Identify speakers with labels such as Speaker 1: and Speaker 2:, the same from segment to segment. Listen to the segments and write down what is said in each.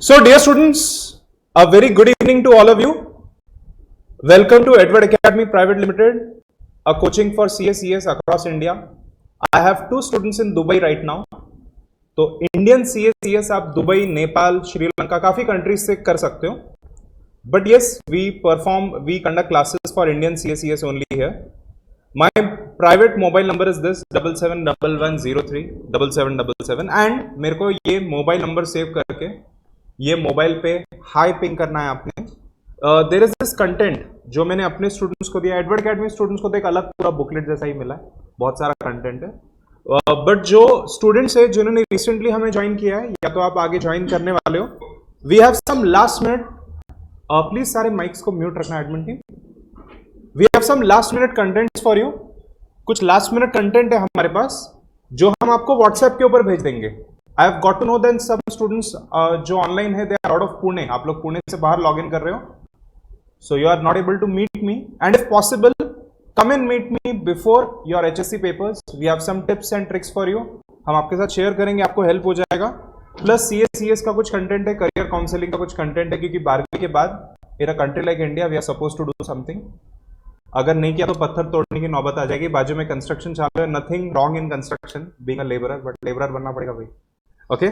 Speaker 1: So, dear students, a very good evening to all of you. Welcome to Edward Academy Private Limited, a coaching for CACS across India. I have two students in Dubai right now. तो Indian CACS आप Dubai, Nepal, Sri Lanka काफी countries से कर सकते हो. But yes, we conduct classes for Indian CACS only here. My private mobile number is this 7711037777 and मेरे को ये मोबाइल नंबर सेव करके ये मोबाइल पे हाई पिंग करना है आपने. देयर इज दिस कंटेंट जो मैंने अपने स्टूडेंट्स को दिया. एडवर्ड अकेडमी स्टूडेंट्स को तो एक अलग पूरा बुकलेट जैसा ही मिला है, बहुत सारा कंटेंट है. बट जो स्टूडेंट्स है जिन्होंने रिसेंटली हमें ज्वाइन किया है या तो आप आगे ज्वाइन करने वाले हो, we have some last minute. Please सारे माइक्स को म्यूट रखना admin team. We have some last minute contents for you. कुछ लास्ट मिनट कंटेंट है हमारे पास जो हम आपको व्हाट्सएप के ऊपर भेज देंगे. I have got to know that some students जो ऑनलाइन है they are out of Pune. आप लोग पुणे से बाहर लॉग इन कर रहे हो, so you are not able to meet me, and if possible come and meet me before your HSC papers. We have some tips and tricks for you. हम आपके साथ शेयर करेंगे, आपको हेल्प हो जाएगा. प्लस CACS का कुछ content है, करियर काउंसलिंग का कुछ कंटेंट है, क्योंकि 12वीं के बाद in a country like India we are supposed to do something. अगर नहीं किया तो पत्थर तोड़ने की नौबत आ जाएगी. बाजू में कंस्ट्रक्शन चालू है. Nothing wrong in construction being a labourer, but labourer बनना पड़ेगा भाई. Okay,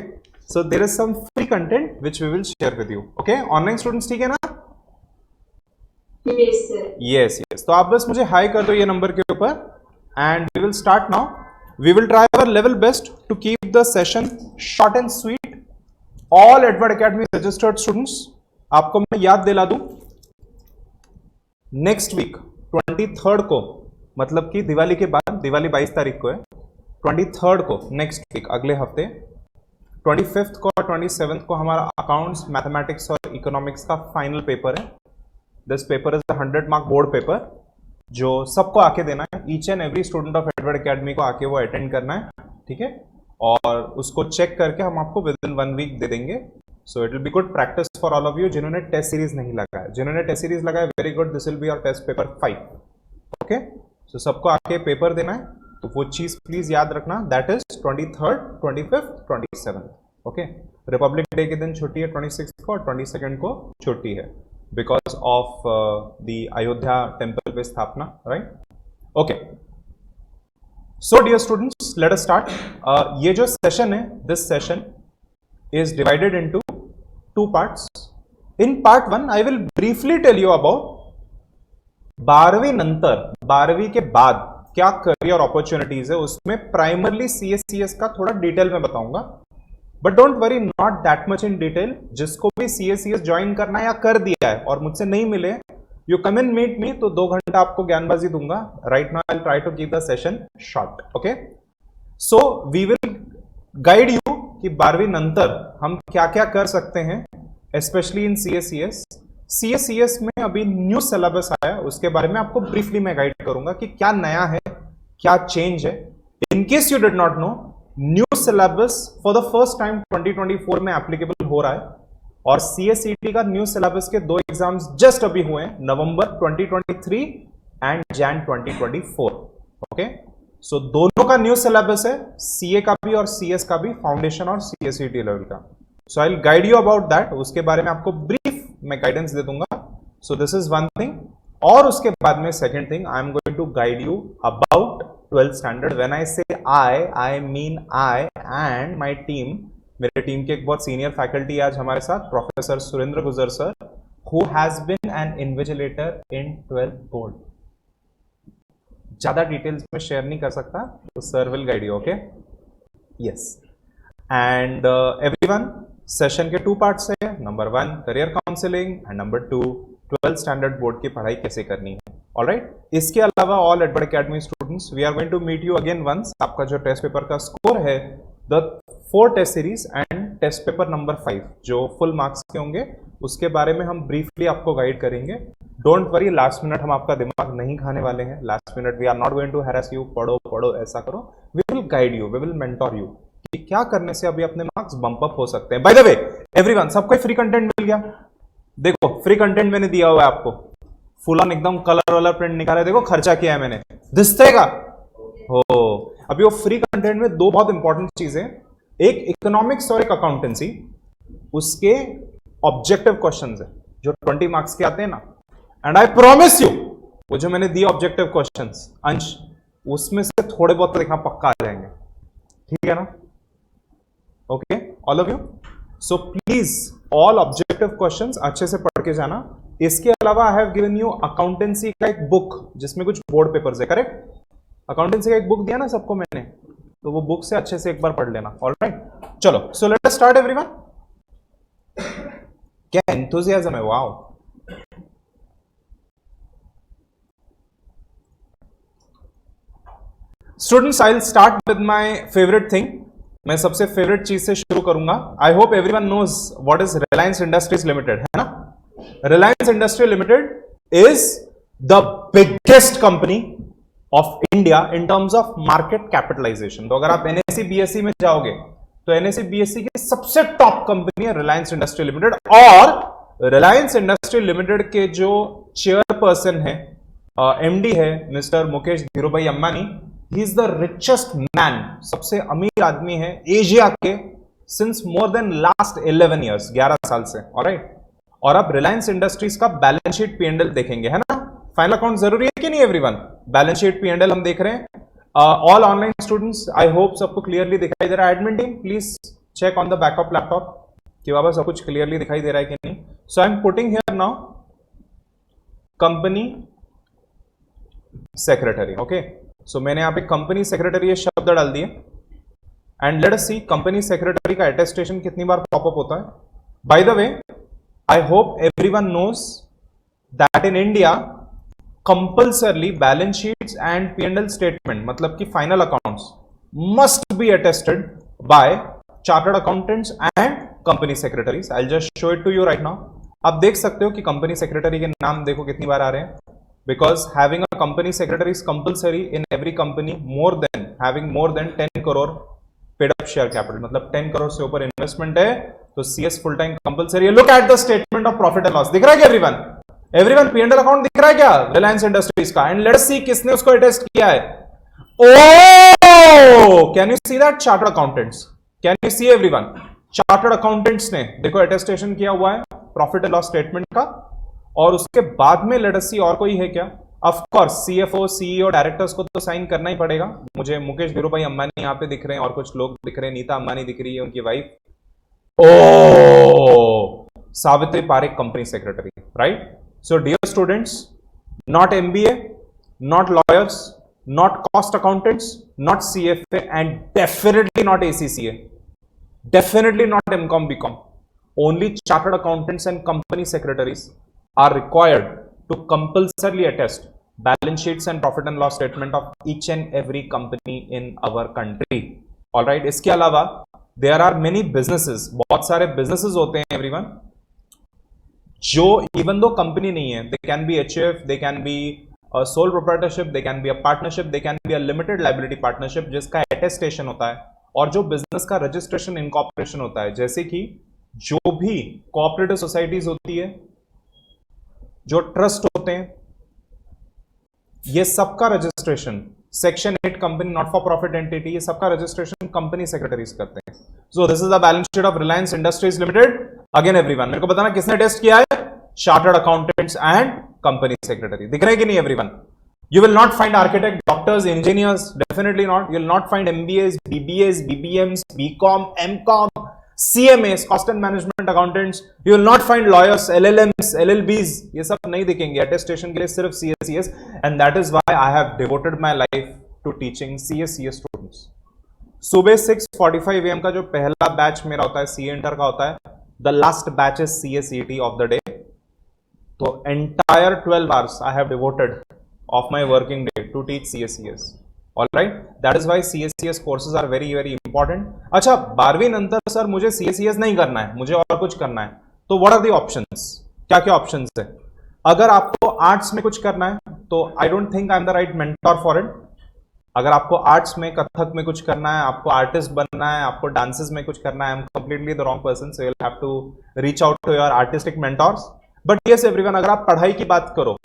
Speaker 1: so there is some free content which we will share with you. Okay, online students ठीक है ना?
Speaker 2: Yes sir.
Speaker 1: Yes. तो आप बस मुझे हाई कर दो ये नंबर के ऊपर and we will start now. We will try our level best to keep the session short and sweet. All Edward Academy registered students, आपको मैं याद दिला दूं, next week 23rd को, मतलब कि दिवाली के बाद, दिवाली 22 तारीख को है, 23rd को नेक्स्ट वीक अगले हफ्ते, 25th को और 27th को हमारा अकाउंट्स, मैथमेटिक्स और इकोनॉमिक्स का फाइनल पेपर है. This paper is 100 mark board paper जो सबको आके देना है. Each and every student of Edward academy को आके वो अटेंड करना है, ठीक है. और उसको चेक करके हम आपको विद इन 1 वीक दे देंगे. So it will be good practice for all of you जिन्होंने टेस्ट सीरीज नहीं लगाया. जिन्होंने टेस्ट सीरीज लगाया, very good, this will be your test paper 5. Okay, so सबको आके पेपर देना है, तो वो चीज प्लीज याद रखना. That is 23rd, 25th, 27th. Okay, Republic day के दिन छुट्टी है 26th को और 22nd को छुट्टी है because of the Ayodhya temple पे स्थापना, right. Okay, so dear students, let us start. ये जो सेशन है, this session is divided into 2 parts. In part 1 I will briefly tell you about 12वीं नंतर, 12वीं के बाद क्या करियर अपॉर्चुनिटीज है. उसमें प्राइमरली CACS का थोड़ा डिटेल में बताऊंगा, but don't worry, not that much in detail. जिसको भी CACS ज्वाइन करना है या कर दिया है और मुझसे नहीं मिले, you come and meet me, तो 2 घंटा आपको ज्ञानबाजी दूंगा. Right now I will try to keep the session short. Okay, so we will guide you कि 12वीं नंतर हम क्या क्या कर सकते हैं, स्पेशली इन CACS. CACS में अभी न्यू सिलेबस आया, उसके बारे में आपको ब्रीफली मैं गाइड करूंगा कि क्या नया है, क्या चेंज है. In case you did not know, new syllabus for the first time 2024 में एप्लीकेबल हो रहा है. और CACT का न्यू सिलेबस के 2 एग्जाम्स जस्ट अभी हुए हैं, नवंबर 2023 एंड जैन 2024. ओके, सो दोनों का न्यू सिलेबस है, CA का भी और CS का भी, फाउंडेशन और CACT लेवल का. So I will guide you about that. उसके बारे में आपको ब्रीफ मैं गाइडेंस दे दूंगा. So this is one thing. और उसके बाद में second thing, I am going to guide you about 12th standard. When I say I mean I and my team. मेरे टीम के एक बहुत सीनियर फैकल्टी आज हमारे साथ, professor Surendra Gujar sir, who has been an invigilator in 12th board. ज्यादा details में share नहीं कर सकता, तो sir will guide you. Okay, yes. And everyone, session के 2 पार्ट्स है. Number 1 career counselling and number 2 12th standard board की पढ़ाई कैसे करनी है. ऑलराइट, इसके अलावा all Edward Academy students, we are going to meet you again once. आपका जो टेस्ट पेपर का स्कोर है, the 4 test series and test paper number 5 जो फुल मार्क्स के होंगे, उसके बारे में हम ब्रीफली आपको गाइड करेंगे. डोंट वरी, लास्ट मिनट हम आपका दिमाग नहीं खाने वाले हैं. Last minute we are not going to harass you, पढ़ो पढ़ो ऐसा करो. We will guide you, we will mentor you कि क्या करने से अभी अपने मार्क्स बम्प अप हो सकते हैं. बाय द वे एवरीवन, सबको फ्री कंटेंट मिल गया. देखो, फ्री कंटेंट मैंने दिया हुआ है आपको, फुल ऑन एकदम कलर वाला प्रिंट निकाला है. देखो खर्चा किया है मैंने, दिसतेगा हो. अभी वो फ्री कंटेंट में 2 बहुत इंपॉर्टेंट चीजें, एक इकोनॉमिक्स और एक अकाउंटेंसी. उसके ऑब्जेक्टिव क्वेश्चंस है जो 20 मार्क्स के आते हैं ना, एंड आई प्रॉमिस यू वो जो मैंने दिए ऑब्जेक्टिव क्वेश्चंस अंश, उसमें से थोड़े बहुत तो देखना पक्का आ जाएंगे, ठीक है ना? Okay all of you, so please all objective questions अच्छे से पढ़ के जाना। इसके अलावा आई हैव गिवन यू अकाउंटेंसी का एक बुक जिसमें कुछ बोर्ड पेपर्स है, करेक्ट? अकाउंटेंसी का एक बुक दिया ना सबको मैंने, तो वो बुक से अच्छे से एक बार पढ़ लेना। ऑलराइट, चलो so let us start everyone. क्या एंथुसियाज्म है, wow. Students I will start with my favourite thing. मैं सबसे फेवरेट चीज से शुरू करूंगा। I hope everyone knows what is Reliance industries Limited, है ना? Reliance industry limited is the biggest company of India in terms of market capitalisation. तो अगर आप एनएससी बीएससी में जाओगे तो एनएससी बीएससी की सबसे टॉप कंपनी है रिलायंस इंडस्ट्री लिमिटेड। और रिलायंस इंडस्ट्री लिमिटेड के जो चेयरपर्सन है, एमडी है mister Mukesh Dhirubhai Ambani, he is the richest man, सबसे अमीर आदमी है एशिया के since more than last 11 years, 11 साल से। ऑलराइट, और अब रिलायंस इंडस्ट्रीज का बैलेंस शीट पी&एल देखेंगे, है ना? फाइनल अकाउंट जरूरी है कि नहीं एवरीवन? बैलेंस शीट पी&एल हम देख रहे हैं। All online students, I hope सबको क्लियरली दिखाई दे रहा है। Admin team please check on the backup laptop कि बाबा सब कुछ क्लियरली दिखाई दे रहा है कि नहीं। So I am putting here now company secretary. Okay, so मैंने यहां पे कंपनी सेक्रेटरी शब्द डाल दिए and let us see company secretary का अटेस्टेशन कितनी बार पॉपअप होता है। By the way, I hope everyone knows that in India compulsorily balance sheets and P and L statement, मतलब कि final accounts, must be attested by chartered accountants and company secretaries. I will just show it to you right now. आप देख सकते हो कि company secretary के नाम देखो कितनी बार आ रहे हैं, because having a company secretary is compulsory in every company having more than 10 crore paid up share capital, मतलब 10 करोड़ से ऊपर इन्वेस्टमेंट है तो CS फुल टाइम कंपल्सरी है। Look at the statement of profit and loss, दिख रहा है क्या एवरीवन पी&एल अकाउंट दिख रहा है क्या रिलायंस इंडस्ट्रीज का? एंड लेट्स सी किसने उसको अटेस्ट किया है। Oh, can you see that? Chartered accountants, can you see everyone? Chartered accountants ने देखो अटेस्टेशन किया हुआ है प्रॉफिट एंड लॉस स्टेटमेंट का। और उसके बाद में लेट अस सी और कोई है क्या? Of course CFO, CEO, directors को तो साइन करना ही पड़ेगा। मुझे मुकेश धीरूभाई अंबानी यहाँ पे दिख रहे हैं और कुछ लोग दिख रहे हैं, नीता अंबानी दिख रही है, उनकी wife. Oh, Savitri Parekh company secretary, right? So dear students, not MBA, not lawyers, not cost accountants, not CFA and definitely not ACCA, definitely not MCom BCom, only chartered accountants and company secretaries are required to compulsorily attest balance sheets and profit and loss statement of each and every company in our country. All right, इसके अलावा there are many businesses, बहुत सारे businesses होते हैं everyone, जो even though company नहीं है, they can be HF, they can be a sole proprietorship, they can be a partnership, they can be a limited liability partnership, जिसका attestation होता है, और जो business का registration incorporation होता है, जैसे कि जो भी cooperative societies होती है, जो ट्रस्ट होते हैं, ये सबका registration section 8 company not for profit entity, ये सबका रजिस्ट्रेशन कंपनी सेक्रेटरीज करते हैं। So this is the balance sheet of Reliance industries limited. Again everyone, मेरे को बताना किसने टेस्ट किया है? Chartered accountants and company secretary. दिख रहे कि नहीं everyone? You will not find architect, doctors, engineers, definitely not. You will not find MBAs, BBAs, BBMs, BCom, MCom, CMAs, cost and management accountants. You will not find lawyers, LLMs, LLBs, ये सब नहीं दिखेंगे attestation के लिए, सिर्फ CSCS, and that is why I have devoted my life to teaching CSCS students. सुबह 6:45 AM का जो पहला बैच मेरा होता है CA इंटर का होता है, the last batch is CSET of the day. तो entire 12 hours I have devoted of my working day to teach CSCS. Alright, that is why CSCS courses are very very important. अच्छा, 12वीं नंतर sir मुझे CSCS नहीं करना है, मुझे और कुछ करना है, तो what are the options? क्या क्या options है? अगर आपको आर्ट्स में कुछ करना है तो I don't think I am the right mentor for it. अगर आपको आर्ट्स में कथक में कुछ करना है, आपको आर्टिस्ट बनना है, आपको डांसेस में कुछ करना है, I am completely the wrong person, so you'll have to reach out to your artistic mentors. But yes everyone, अगर आप पढ़ाई की बात करो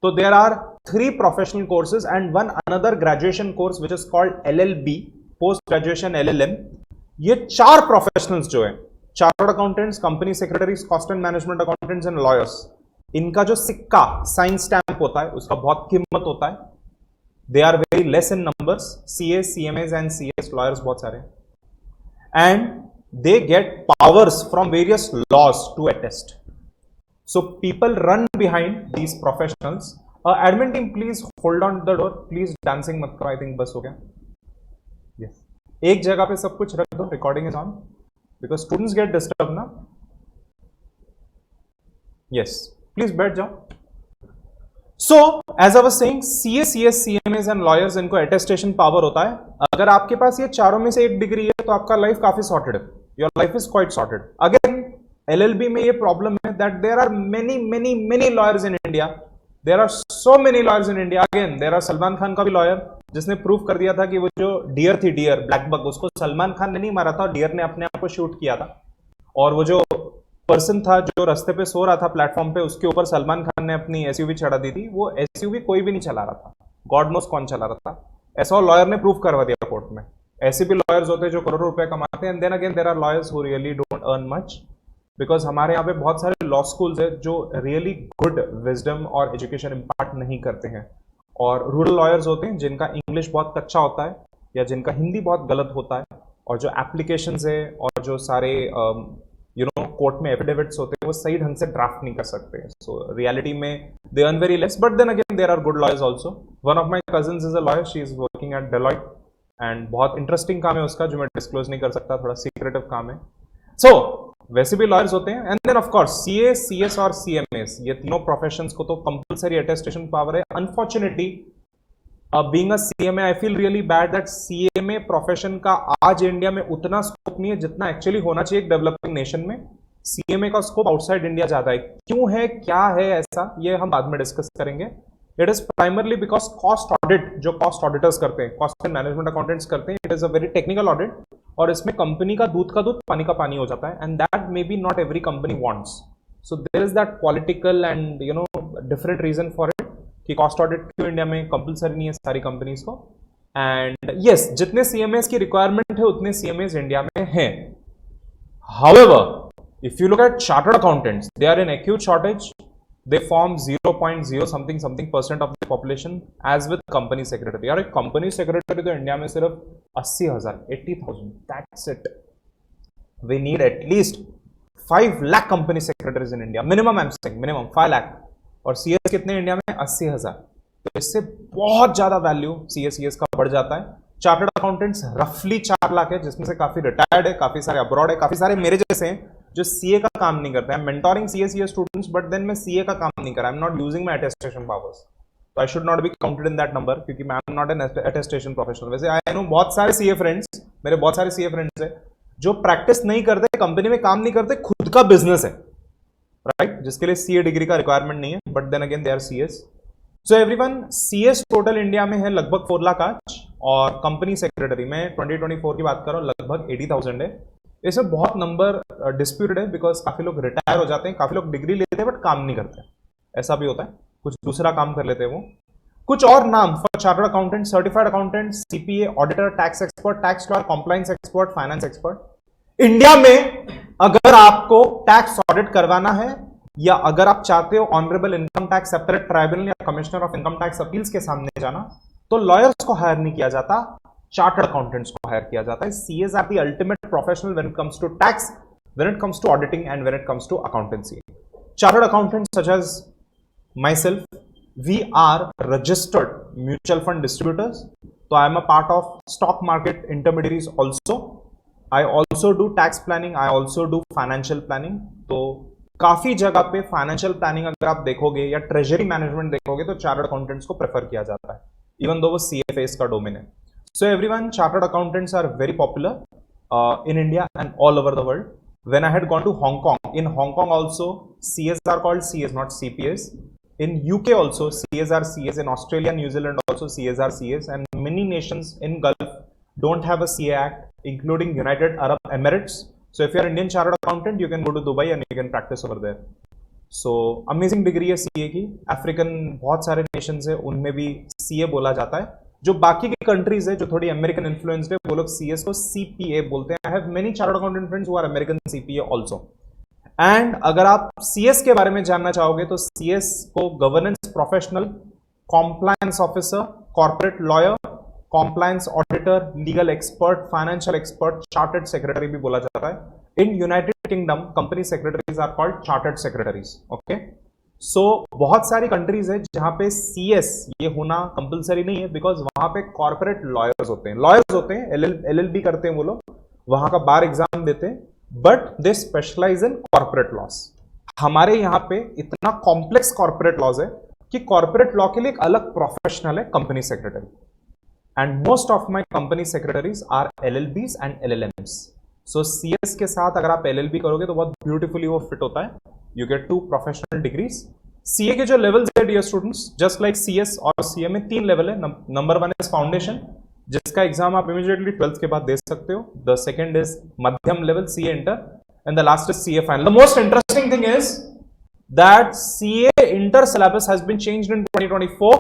Speaker 1: तो there are 3 professional courses and one another graduation course which is called LLB, post graduation LLM. ये 4 professionals जो है, chartered accountants, company secretaries, cost and management accountants and lawyers, इनका जो सिक्का साइन स्टैंप होता है उसका बहुत कीमत होता है. They are very less in numbers. CS, CMS and CS lawyers बहुत सारे, and they get powers from various laws to attest. So people run behind these professionals. Admin team please hold on the door, please dancing मत करो. I think बस हो गया. Yes, एक जगह पे सब कुछ रख दो. Recording is on because students get disturb ना. यस, प्लीज बैठ जाओ. So as I was saying, CA, CS, CMS and lawyers, इनको अटेस्टेशन पावर होता है. अगर आपके पास ये चारों में से एक डिग्री है तो आपका लाइफ काफी सॉर्टेड है. Your life is quite sorted. Again LLB में ये प्रॉब्लम है that there are many many many lawyers in India. There are so many lawyers in India. Again there are Salman Khan का भी लॉयर जिसने प्रूव कर दिया था कि वो जो डियर थी, डियर ब्लैक बग, उसको सलमान खान ने नहीं मारा था, डियर ने अपने आप को शूट किया था. और वो जो पर्सन था जो रास्ते पे सो रहा था प्लेटफॉर्म पे, उसके ऊपर सलमान खान ने अपनी एसयूवी चढ़ा दी थी. वो एसयूवी कोई भी नहीं चला रहा था, गॉड नोस कौन चला रहा था. ऐसा लॉयर ने प्रूव करवा दिया कोर्ट में. ऐसे भी लॉयर्स होते हैं जो करोड़ों रुपए कमाते हैं. And then again there are lawyers who really don't earn much, because हमारे यहाँ पे बहुत सारे लॉ स्कूल्स है जो रियली गुड विजडम और एजुकेशन इम्पार्ट नहीं करते हैं. और रूरल लॉयर्स होते हैं जिनका इंग्लिश बहुत कच्चा होता है या जिनका हिंदी बहुत गलत होता है, और जो एप्लीकेशंस है और जो सारे कोर्ट में एफिडेविट्स होते हैं वो सही ढंग से ड्राफ्ट नहीं कर सकते. सो रियलिटी में they earn very less, but then again there are good lawyers also. One of my cousins is a lawyer, she is working at Deloitte, and बहुत इंटरेस्टिंग काम है उसका जो मैं डिस्क्लोज नहीं कर सकता, थोड़ा सीक्रेटिव काम है. सो वैसे भी लॉयर्स होते हैं. And then of course CA, CS और सीएमएस, ये तीनों प्रोफेशंस को तो कंपलसरी अटेस्टेशन पावर है. Unfortunately being a CMA, I feel really bad that CMA profession का आज इंडिया में उतना स्कोप नहीं है जितना एक्चुअली होना चाहिए एक डेवलपिंग नेशन में. सीएमए का स्कोप आउटसाइड इंडिया ज्यादा है. क्यों है, क्या है ऐसा, ये हम बाद में डिस्कस करेंगे. It is primarily because cost audit, जो कॉस्ट ऑडिटर्स करते हैं, कॉस्ट एंड मैनेजमेंट अकाउंटेंट्स करते हैं, it is a very technical audit, और इसमें कंपनी का दूध पानी का पानी हो जाता है. And that may be not every company wants. So there is that political and different reason for it कि कॉस्ट ऑडिट क्यों इंडिया में कंपलसरी नहीं है सारी कंपनीज को. एंड यस, जितने सीएमएस की रिक्वायरमेंट है उतने सीएमएस इंडिया में हैं. However, if you look at chartered accountants, they are in acute shortage. They form 0.0 something percent of the population, as with company secretary. यार एक company secretary तो India में सिर्फ 80,000, 80,000, that's it. We need at least 5 lakh company secretaries in India. Minimum I'm saying, minimum 5 lakh. और CS कितने India में? 80,000. तो इससे बहुत ज्यादा वैल्यू CS का बढ़ जाता है. चार्टर्ड अकाउंटेंट्स रफली 4 लाख है, जिसमें से काफी रिटायर्ड है, काफी सारे अब्रॉड है, काफी सारे मेरे जैसे हैं जो सीए का काम नहीं करते हैं. Mentoring CA students, but then मैं सीए का काम नहीं कर रहा. I am not using my attestation powers, तो I should not be counted in that number, क्योंकि मैं am not an attestation professional. वैसे आई नो बहुत सारे सीए फ्रेंड्स, मेरे बहुत सारे सीए फ्रेंड्स है जो प्रैक्टिस नहीं करते, कंपनी में काम नहीं करते, खुद का बिजनेस है, राइट, जिसके लिए सीए डिग्री का रिक्वायरमेंट नहीं है, but then again they are CS. So everyone, CS total India में है लगभग 4 लाख आज, और कंपनी सेक्रेटरी में 2024 की बात करो लगभग 80,000 है. इसमें बहुत नंबर डिस्प्यूटेड है, बिकॉज काफी लोग रिटायर हो जाते हैं, काफी लोग डिग्री लेते हैं बट काम नहीं करते, ऐसा भी होता है, कुछ दूसरा काम कर लेते हैं वो. कुछ और नाम for chartered accountant: certified accountant, CPA, auditor, tax expert, tax lawyer, compliance expert, finance expert. India में अगर आपको टैक्स ऑडिट करवाना है, या अगर आप चाहते हो honourable income tax separate tribunal या commissioner of income tax appeals के सामने जाना, तो लॉयर्स को हायर नहीं किया जाता, चार्टर्ड अकाउंटेंट्स को हायर किया जाता है. CS are the ultimate professional when it comes to tax, when it comes to auditing and when it comes to accountancy. Chartered accountants such as myself, we are registered mutual fund distributors. So I am a part of stock market intermediaries also. I also do tax planning, I also do financial planning. तो काफी जगह पे financial planning अगर आप देखोगे या treasury management देखोगे तो चार्टर्ड अकाउंटेंट्स को प्रेफर किया जाता है, इवन दो वो सीएफएस का डोमेन है. So everyone, chartered accountants are very popular in India and all over the world. When I had gone to Hong Kong, in Hong Kong also CS are called CS, not CPS. In UK also CS are CS. In Australia, New Zealand also CS are CS. And many nations in Gulf don't have a CA Act, including United Arab Emirates. So if you are Indian chartered accountant, you can go to Dubai and you can practice over there. So amazing degree है CA की. African बहुत सारे nations है, उनमें भी CA बोला जाता है. जो बाकी की कंट्रीज है जो थोड़ी अमेरिकन इन्फ्लुएंस्ड है, वो लोग सीएस को सीपीए बोलते हैं। I have many chartered accountant friends who are American CPA also. And अगर आप सीएस के बारे में जानना चाहोगे तो सीएस को governance professional, compliance officer, corporate lawyer, compliance auditor, legal expert, financial expert, chartered secretary भी बोला जाता है। In United Kingdom company secretaries are called chartered secretaries. Okay, so बहुत सारी कंट्रीज है जहां पे सीएस ये होना कंपलसरी नहीं है, बिकॉज वहां पे कॉर्पोरेट लॉयर्स होते हैं, एलएलबी करते हैं वो लोग, वहां का बार एग्जाम देते हैं, but they specialise in corporate laws. हमारे यहां पे इतना कॉम्प्लेक्स कॉर्पोरेट लॉज है कि कॉर्पोरेट लॉ के लिए एक अलग प्रोफेशनल है company secretary, and most of my company secretaries are LLBs and LLMs. So CS के साथ अगर आप एलएलबी करोगे तो बहुत ब्यूटीफुली वो फिट होता है, you get 2 professional degrees. CA के जो लेवल्स है dear students, just like CS और सीए में 3 लेवल है। नंबर 1 इज फाउंडेशन, जिसका एग्जाम आप इमीडिएटली 12th के बाद दे सकते हो। द सेकंड इज मध्यम level CA inter, and the last is CA final. The most interesting thing is that CA inter syllabus has been changed in 2024।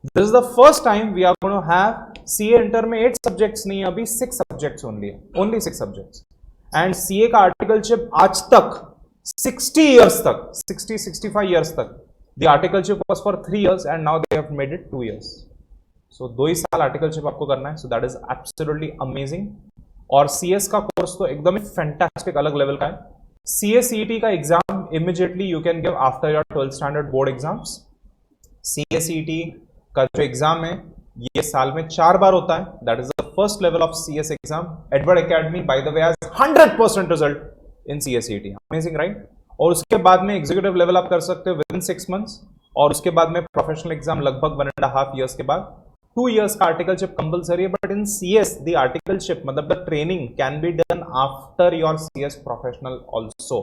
Speaker 1: This is the first time we are going to have CA inter में 8 subjects नहीं, अभी 6 subjects only है, only 6 subjects. And CA का articleship आज तक 60 years तक, 65 years तक, the articleship was for 3 years and now they have made it 2 years. So 2 ही साल articleship आपको करना है, so that is absolutely amazing। और CS का कोर्स तो एकदम ही फैंटास्टिक अलग लेवल का है। CACET का exam immediately you can give after your 12th standard board exams। CACET का जो एग्जाम है ये साल में 4 बार होता है, that is the first level of CS exam। Edward Academy by the way has 100% result in CACET, amazing right. और उसके बाद में एग्जीक्यूटिव लेवल आप कर सकते हो विद इन 6 months, और उसके बाद में प्रोफेशनल एग्जाम लगभग 1.5 years के बाद। 2 years का आर्टिकलशिप कंपलसरी है, but in CS the articleship मतलब the training can be done after your CS professional also,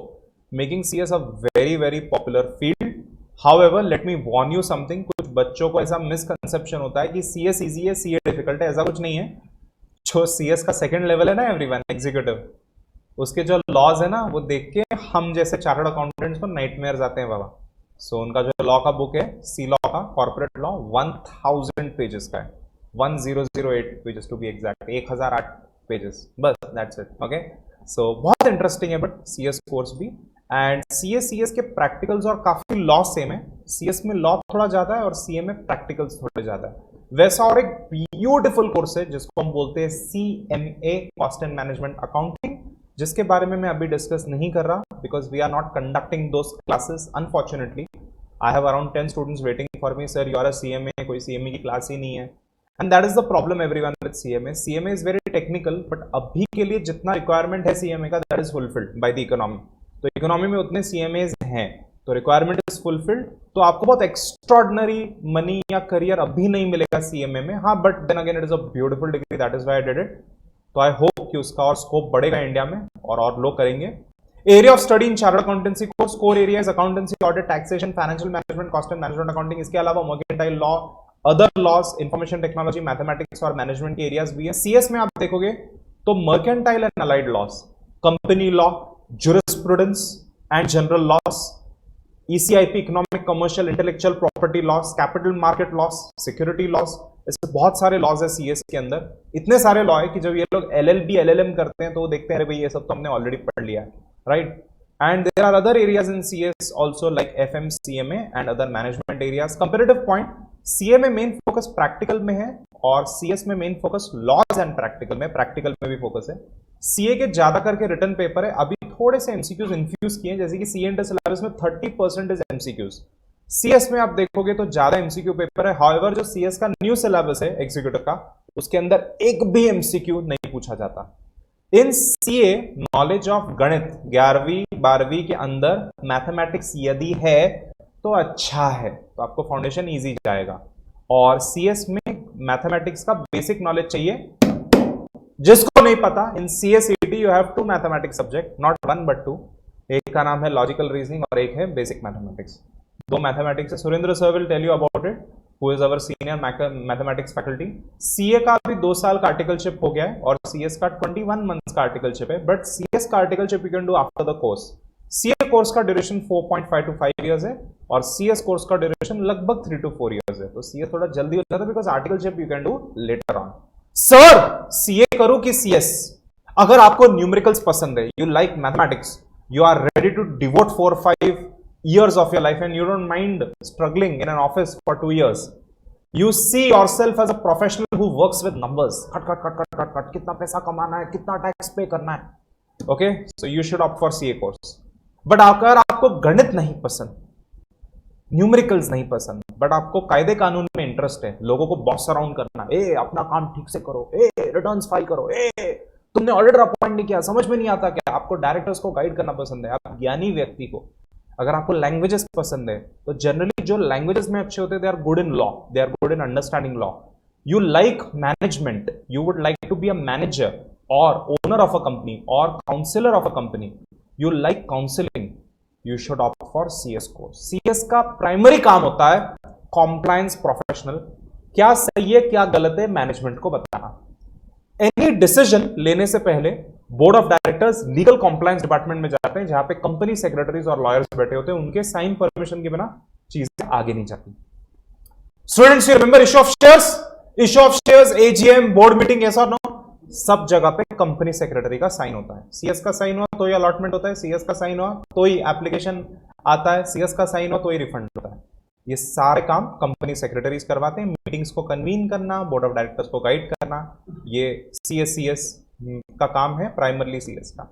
Speaker 1: making CS a very very popular field. However let me warn you something, कुछ बच्चों को ऐसा misconception होता है कि CS easy है, CA difficult है, ऐसा कुछ नहीं है। जो CS का सेकंड लेवल है ना एवरीवन, एग्जीक्यूटिव, उसके जो लॉज है ना वो देख के हम जैसे चार्टर्ड अकाउंटेंट्स को नाइटमेयर्स आते हैं बाबा। सो उनका जो लॉ का बुक है, सी लॉ का कॉर्पोरेट लॉ 1000 पेजेस का है, 1008 pages to be exact, 1008 pages, बस दैट्स इट। ओके, सो बहुत इंटरेस्टिंग है बट सीएस कोर्स भी। एंड सीएस के प्रैक्टिकल्स और काफी लॉ सेम है, सीएस में लॉ थोड़ा ज्यादा है और सीए में प्रैक्टिकल्स थोड़े ज्यादा है। वैसा और एक ब्यूटिफुल कोर्स है जिसको हम बोलते हैं CMA, cost and management accounting, जिसके बारे में मैं अभी डिस्कस नहीं कर रहा because we are not conducting those classes unfortunately. I have around 10 students waiting for me, sir you are a CMA, कोई CMA की क्लास ही नहीं है, and that is the problem everyone with CMA। CMA is very technical, but अभी के लिए जितना requirement है CMA का that is fulfilled by the economy. तो इकोनॉमी में उतने CMAs हैं, तो रिक्वायरमेंट इज फुलफिल्ड, तो आपको बहुत एक्स्ट्रॉर्डिनरी मनी या करियर अभी नहीं मिलेगा CMA में। हाँ, but then again it is a beautiful degree, that is why I did it. तो आई होप कि उसका और स्कोप बढ़ेगा इंडिया में और लोग करेंगे। Area of study in chartered accountancy course, core area is accountancy, audit, taxation, financial management, cost and management accounting. इसके अलावा mercantile law, other laws, information technology, mathematics और मैनेजमेंट के एरियाज भी है। CS में आप देखोगे तो mercantile and allied loss, company law, jurisprudence and general loss, ECIP, economic, commercial, intellectual property loss, capital market loss, security loss, ऐसे बहुत सारे लॉज है CS के अंदर। इतने सारे लॉ है कि जब ये लोग LLB LLM करते हैं तो वो देखते हैं अरे भाई ये सब तो हमने ऑलरेडी पढ़ लिया है, right. And there are other areas in CS also like FM, CMA and other management areas. Comparative point, CA में मेन फोकस प्रैक्टिकल में है और CS में main focus laws and practical में भी फोकस है। CA के ज्यादा करके रिटर्न पेपर है, अभी थोड़े से MCQs इन्फ्यूज किए, जैसे कि CA इंटर सिलेबस में 30% इज MCQs। CS में आप देखोगे तो ज्यादा MCQ पेपर है। हाउएवर जो CS का न्यू सिलेबस है एग्जीक्यूटिव का, उसके अंदर एक भी MCQ नहीं पूछा जाता। इन CA नॉलेज ऑफ गणित 11वीं 12वीं के अंदर मैथमेटिक्स यदि है तो अच्छा है, तो आपको फाउंडेशन इजी जाएगा। और CS में मैथमेटिक्स का बेसिक नॉलेज चाहिए, जिसको नहीं पता इन CACET you have 2 mathematics subject, not 1 but 2। एक का नाम है लॉजिकल रीजनिंग और एक है बेसिक मैथमेटिक्स। 2 मैथमेटिक्स है। Surendra sir will tell you about it, who is our senior mathematics faculty. CA का भी 2 साल का आर्टिकलशिप हो गया है और CS का 21 मंथ्स का आर्टिकलशिप है, बट CS का articleship you can do after the course. CA course का ड्यूरेशन 4.5 to 5 years है और CS कोर्स का ड्यूरेशन लगभग 3 to 4 years है। तो CS थोड़ा जल्दी हो जाता है because articleship you can do later on. Sir CA करूं कि CS? अगर आपको न्यूमेरिकल्स पसंद है, you like mathematics, you are ready to devote 4 or 5 years of your life and you don't mind struggling in an office for 2 years, you see yourself as a professional who works with numbers, cut कितना पैसा कमाना है, कितना tax पे करना है, okay, so you should opt for CA course। But अगर आपको गणित नहीं पसंद, न्यूमेरिकल्स नहीं पसंद, बट आपको कायदे कानून में इंटरेस्ट है, लोगों को बॉस अराउंड करना, ए अपना काम ठीक से करो, ए रिटर्न्स फाइल करो, ए तुमने ऑडिटर अपॉइंट नहीं किया, समझ में नहीं आता क्या, आपको डायरेक्टर्स को गाइड करना पसंद है, आप ज्ञानी व्यक्ति को, अगर आपको लैंग्वेजेस पसंद है, तो जनरली जो लैंग्वेजेस में अच्छे होते हैं, they are good in law, they are good in understanding law. You like management, you would like to be a manager और ओनर ऑफ अ कंपनी और counsellor of a company, you like counselling, you should opt for CS course. CS का primary काम होता है compliance professional, क्या सही है क्या गलत है मैनेजमेंट को बताना। एनी डिसीजन लेने से पहले board of directors legal compliance department में जाते हैं, जहां पे कंपनी सेक्रेटरीज और लॉयर्स बैठे होते हैं, उनके साइन परमिशन के बिना चीजें आगे नहीं जाती। Students, you remember issue of shares, AGM, board meeting, ऐसा नो, सब जगह पे कंपनी सेक्रेटरी का साइन होता है। CS का साइन हुआ तो ही अलॉटमेंट होता है, CS का साइन हुआ तो ही एप्लीकेशन आता है, CS का साइन हुआ तो ही रिफंड होता है। ये सारे काम कंपनी सेक्रेटरीज करवाते हैं। मीटिंग्स को कन्वीन करना, बोर्ड ऑफ डायरेक्टर्स को गाइड करना, ये CS का काम है, प्राइमरली CS का।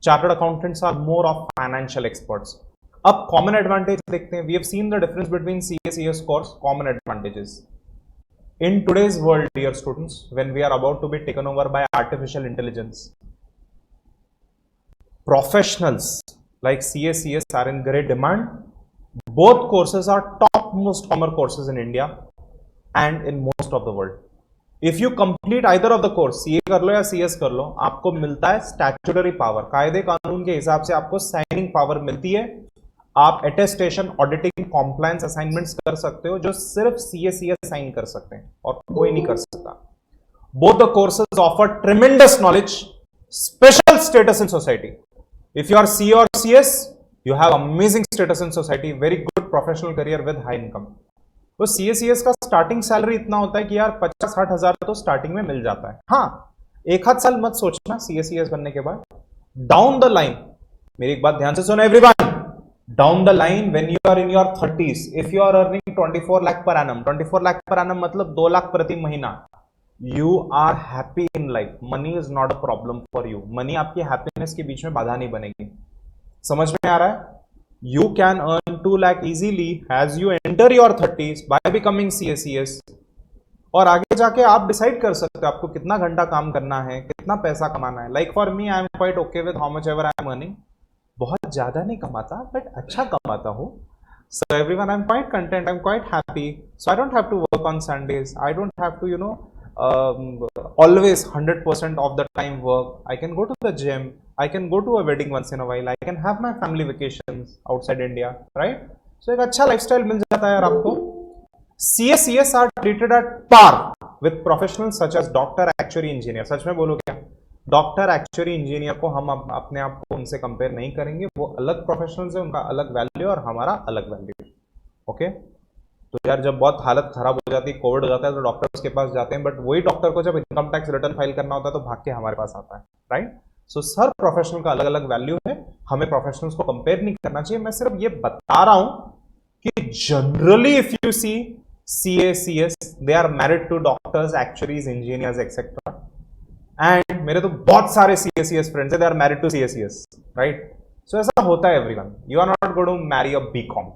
Speaker 1: Chartered accountants are more of financial experts. अब कॉमन एडवांटेज देखते हैं। We have seen the difference between CS course, common advantages. In today's world, dear students, when we are about to be taken over by artificial intelligence, professionals like CS are in great demand. Both courses are top most common courses in India and in most of the world. If you complete either of the course, CA कर लो या CS कर लो, आपको मिलता है statutory power, कायदे कानून के हिसाब से आपको signing power मिलती है। आप अटेस्टेशन, ऑडिटिंग, कॉम्प्लायंस असाइनमेंट्स कर सकते हो जो सिर्फ CS साइन कर सकते हैं और कोई नहीं कर सकता। Both the courses offer tremendous knowledge, special status in society. If you are CA और CS, you have amazing status in society, very good professional career with high income. तो CS का स्टार्टिंग सैलरी इतना होता है कि यार 50-60 हजार तो स्टार्टिंग में मिल जाता है। हाँ, एक आध साल मत सोचना CS बनने के बाद, डाउन द लाइन, मेरी एक बात ध्यान से सुनो everyone, down the line when you are in your 30s, if you are earning 24 lakh per annum, 24 lakh per annum मतलब 2 लाख प्रति महीना, you are happy in life, money is not a problem for you, money आपकी happiness के बीच में बाधा नहीं बनेगी। समझ में आ रहा है? You can earn 2 lakh easily as you enter your 30s by becoming CS, और आगे जाके आप डिसाइड कर सकते हो आपको कितना घंटा काम करना है, कितना पैसा कमाना है। Like for me, I am quite okay with how much ever I am earning. बहुत ज्यादा नहीं कमाता बट अच्छा कमाता हूँ। So everyone, I'm quite content, I'm quite happy, so I don't have to work on Sundays, I don't have to always 100% of the time work. I can go to the gym, I can go to a wedding once in a while, I can have my family vacations outside India, right? So एक अच्छा lifestyle मिल जाता है यार आपको। CS are treated at par with professionals such as doctor, actuary, engineer। सच में बोलो क्या, doctor, actuary, engineer को हम अपने आप को उनसे कंपेयर नहीं करेंगे, वो अलग प्रोफेशनल्स है, उनका अलग वैल्यू और हमारा अलग वैल्यू। ओके, तो यार जब बहुत हालत खराब हो जाती है, कोविड हो जाता है, तो डॉक्टर्स के पास जाते हैं, बट वही डॉक्टर को जब इनकम टैक्स रिटर्न फाइल करना होता है तो भाग के हमारे पास आता है, राइट? सो हर प्रोफेशनल का अलग अलग वैल्यू है, हमें प्रोफेशनल्स को कंपेयर नहीं करना चाहिए। मैं सिर्फ ये बता रहा हूं कि generally if you see CA, CS, they are married to doctors, actuaries, engineers etcetera. And मेरे तो बहुत सारे CS फ्रेंड्स है, they are married to CS, right? So ऐसा होता है everyone. You are not going to marry a BCom